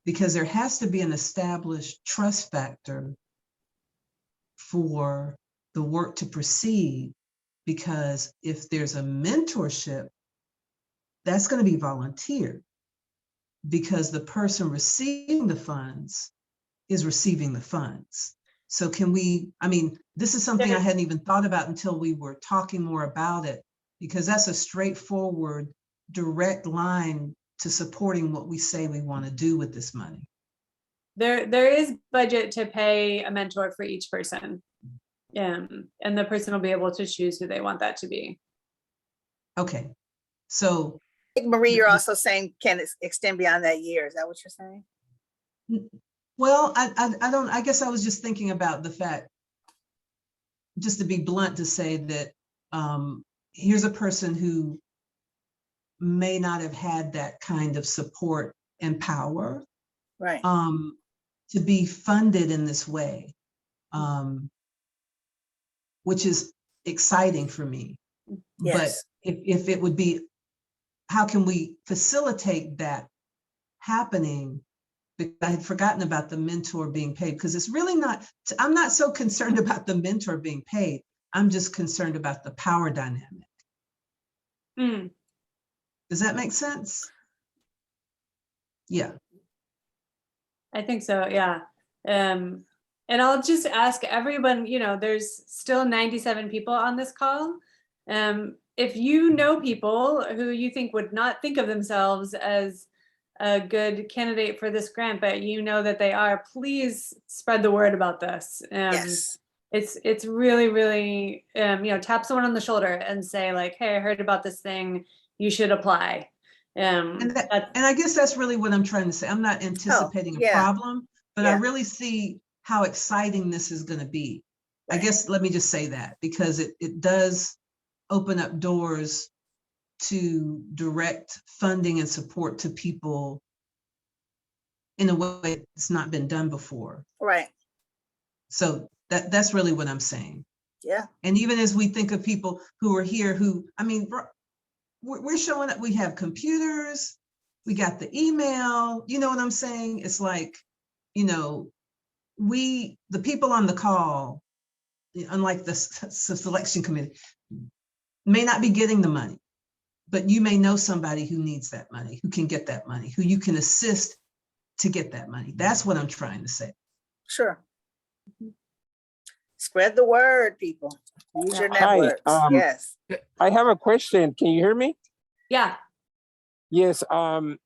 because there has to be an established trust factor for the work to proceed, because if there's a mentorship, that's going to be volunteer, because the person receiving the funds is receiving the funds. So can we, this is something I hadn't even thought about until we were talking more about it, because that's a straightforward, direct line to supporting what we say we want to do with this money. There is budget to pay a mentor for each person. And the person will be able to choose who they want that to be. Okay, so. I think, Marie, you're also saying, can it extend beyond that year? Is that what you're saying? Well, I guess I was just thinking about the fact, just to be blunt, to say that here's a person who may not have had that kind of support and power, right, to be funded in this way, which is exciting for me. Yes. But if it would be, how can we facilitate that happening? Because I had forgotten about the mentor being paid, because it's really not, I'm not so concerned about the mentor being paid. I'm just concerned about the power dynamic. Does that make sense? Yeah. I think so, yeah. And I'll just ask everyone, you know, there's still 97 people on this call. If you know people who you think would not think of themselves as a good candidate for this grant, but you know that they are, please spread the word about this. Yes. It's really, really, you know, tap someone on the shoulder and say like, hey, I heard about this thing, you should apply. And I guess that's really what I'm trying to say. I'm not anticipating a problem, but I really see how exciting this is going to be. I guess, let me just say that, because it does open up doors to direct funding and support to people in a way that's not been done before. Right. So that's really what I'm saying. Yeah. And even as we think of people who are here, who, I mean, we're showing up, we have computers, we got the email, you know what I'm saying? It's like, you know, the people on the call, unlike the selection committee, may not be getting the money, but you may know somebody who needs that money, who can get that money, who you can assist to get that money. That's what I'm trying to say. Sure. Spread the word, people. Use your networks. Yes. I have a question. Can you hear me? Yeah. Yes. I'm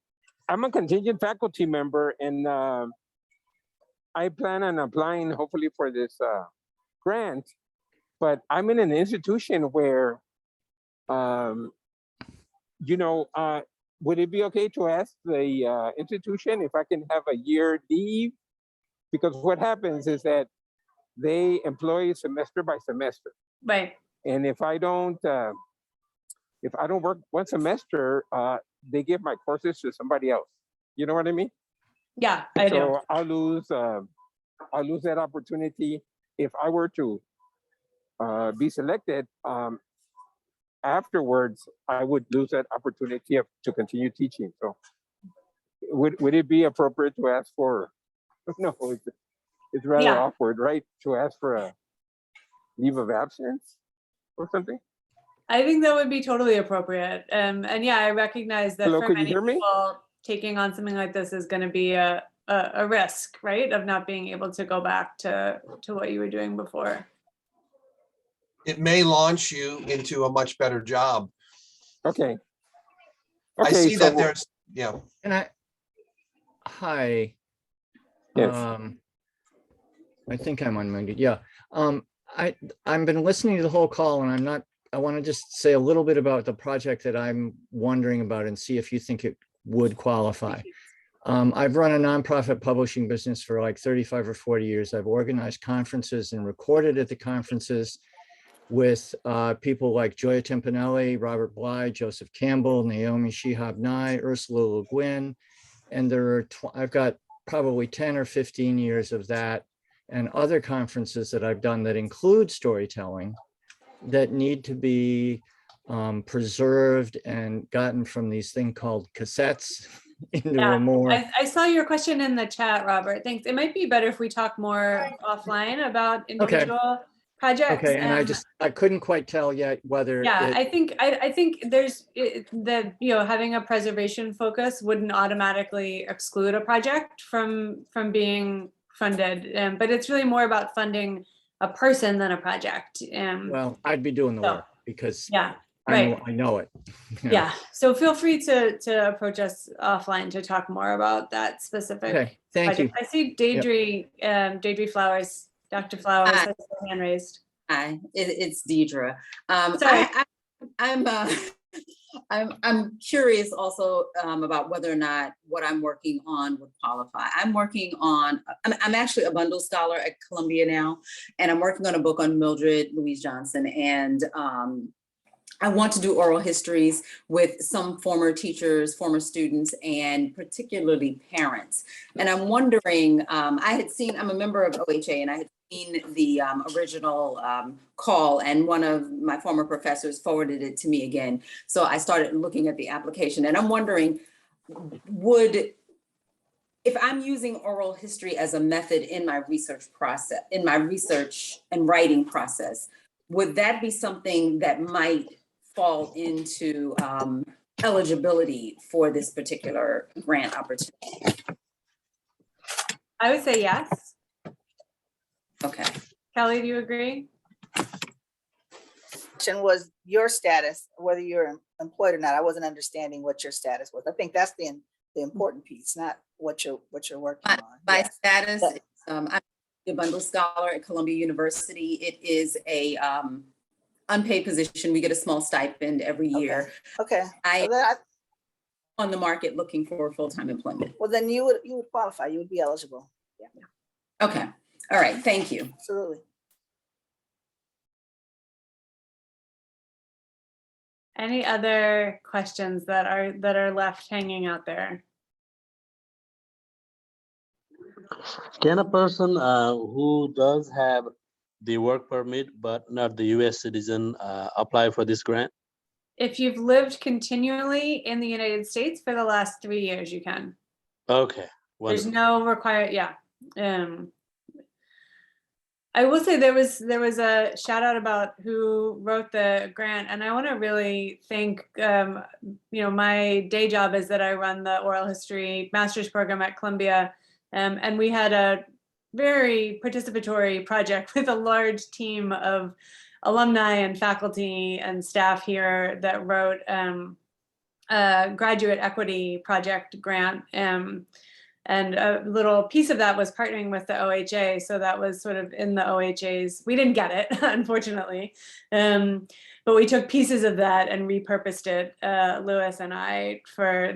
a contingent faculty member, and I plan on applying hopefully for this grant, but I'm in an institution where, you know, would it be okay to ask the institution if I can have a year leave? Because what happens is that they employ semester by semester. Right. And if I don't work one semester, they give my courses to somebody else. You know what I mean? Yeah, I do. So I'll lose that opportunity if I were to be selected. Afterwards, I would lose that opportunity to continue teaching. So would it be appropriate to ask for? No, it's rather awkward, right? To ask for a leave of absence or something. I think that would be totally appropriate. And yeah, I recognize that for many people, taking on something like this is going to be a risk, right? Of not being able to go back to what you were doing before. It may launch you into a much better job. Okay. I see that there's, And hi. Yes. I think I'm unmuted. Yeah. I've been listening to the whole call, and I want to just say a little bit about the project that I'm wondering about and see if you think it would qualify. I've run a nonprofit publishing business for like 35 or 40 years. I've organized conferences and recorded at the conferences with people like Joya Timpanelli, Robert Bly, Joseph Campbell, Naomi Shihab Nye, Ursula Le Guin. And I've got probably 10 or 15 years of that and other conferences that I've done that include storytelling that need to be preserved and gotten from these thing called cassettes into a more. I saw your question in the chat, Robert. Thanks. It might be better if we talk more offline about individual projects. Okay, and I couldn't quite tell yet whether. Yeah, I think there's that, you know, having a preservation focus wouldn't automatically exclude a project from being funded, but it's really more about funding a person than a project. Well, I'd be doing the work because right. I know it. Yeah, so feel free to approach us offline to talk more about that specific. Okay, thank project. you. I see Deidre Flowers, Dr. Flowers has her hand raised. Hi, it's Deidre. Sorry. I'm curious also about whether or not what I'm working on would qualify. I'm actually a bundle scholar at Columbia now, and I'm working on a book on Mildred Louise Johnson. And I want to do oral histories with some former teachers, former students, and particularly parents. And I'm wondering, I'm a member of OHA, and I had seen the original call, and one of my former professors forwarded it to me again. So I started looking at the application, and I'm wondering, if I'm using oral history as a method in my research process, in my research and writing process, would that be something that might fall into eligibility for this particular grant opportunity? I would say yes. Okay. Kelly, do you agree? Question was your status, whether you're employed or not. I wasn't understanding what your status was. I think that's the important piece, not what you're working on. My Yes. status, I'm a bundle scholar at Columbia University. It is a unpaid position. We get a small stipend every year. Okay. I'm on the market looking for full-time employment. Well, then you would qualify. You would be eligible. Yeah. Okay. All right. Thank you. Absolutely. Any other questions that are left hanging out there? Can a person who does have the work permit but not the US citizen apply for this grant? If you've lived continually in the United States for the last 3 years, you can. Okay. There's Wonderful. no required, yeah. I will say there was a shout out about who wrote the grant, and I want to really thank, my day job is that I run the oral history master's program at Columbia, and we had a very participatory project with a large team of alumni and faculty and staff here that wrote a graduate equity project grant. And a little piece of that was partnering with the OHA. So that was sort of in the OHA's, we didn't get it, unfortunately. But we took pieces of that and repurposed it, Lewis and I, for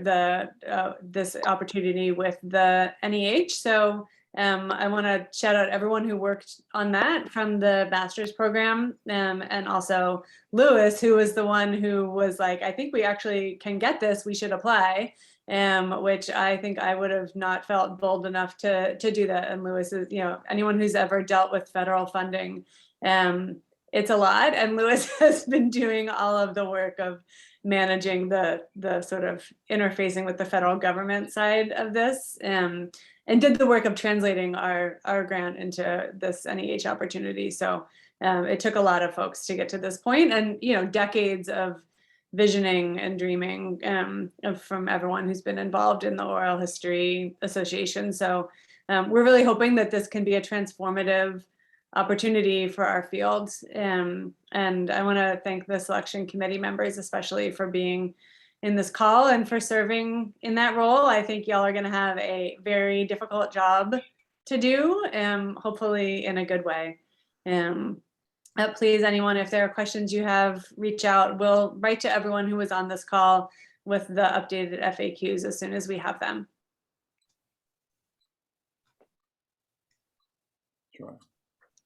this opportunity with the NEH. So I want to shout out everyone who worked on that from the master's program, and also Lewis, who was the one who was like, I think we actually can get this, we should apply. Which I think I would have not felt bold enough to do that. And Lewis is, anyone who's ever dealt with federal funding, it's a lot. And Lewis has been doing all of the work of managing the sort of interfacing with the federal government side of this, and did the work of translating our grant into this NEH opportunity. So it took a lot of folks to get to this point, and decades of visioning and dreaming from everyone who's been involved in the Oral History Association. So we're really hoping that this can be a transformative opportunity for our field. And I want to thank the selection committee members, especially for being in this call and for serving in that role. I think y'all are going to have a very difficult job to do, hopefully in a good way. Please, anyone, if there are questions you have, reach out. We'll write to everyone who was on this call with the updated FAQs as soon as we have them. Sure.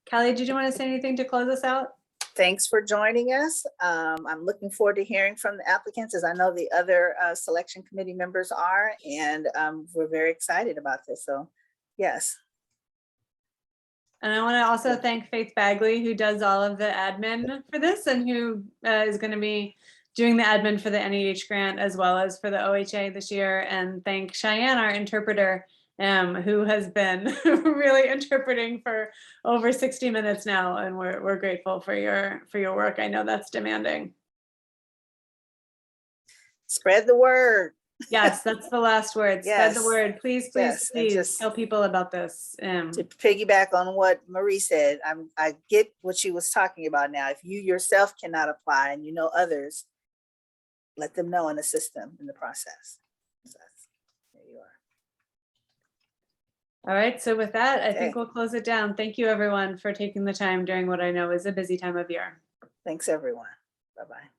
Kelly, did you want to say anything to close us out? Thanks for joining us. I'm looking forward to hearing from the applicants, as I know the other selection committee members are, and we're very excited about this. So, yes. And I want to also thank Faith Bagley, who does all of the admin for this, and who is going to be doing the admin for the NEH grant as well as for the OHA this year. And thank Cheyenne, our interpreter, who has been really interpreting for over 60 minutes now. And we're grateful for your work. I know that's demanding. Spread the word. Yes, that's the last word. Yes. Spread the word. Please, Yes, and please just tell people about this. To piggyback on what Marie said, I get what she was talking about now. If you yourself cannot apply and you know others, let them know and assist them in the process. All right, so with that, I think Okay. we'll close it down. Thank you, everyone, for taking the time during what I know is a busy time of year. Thanks, everyone. Bye-bye.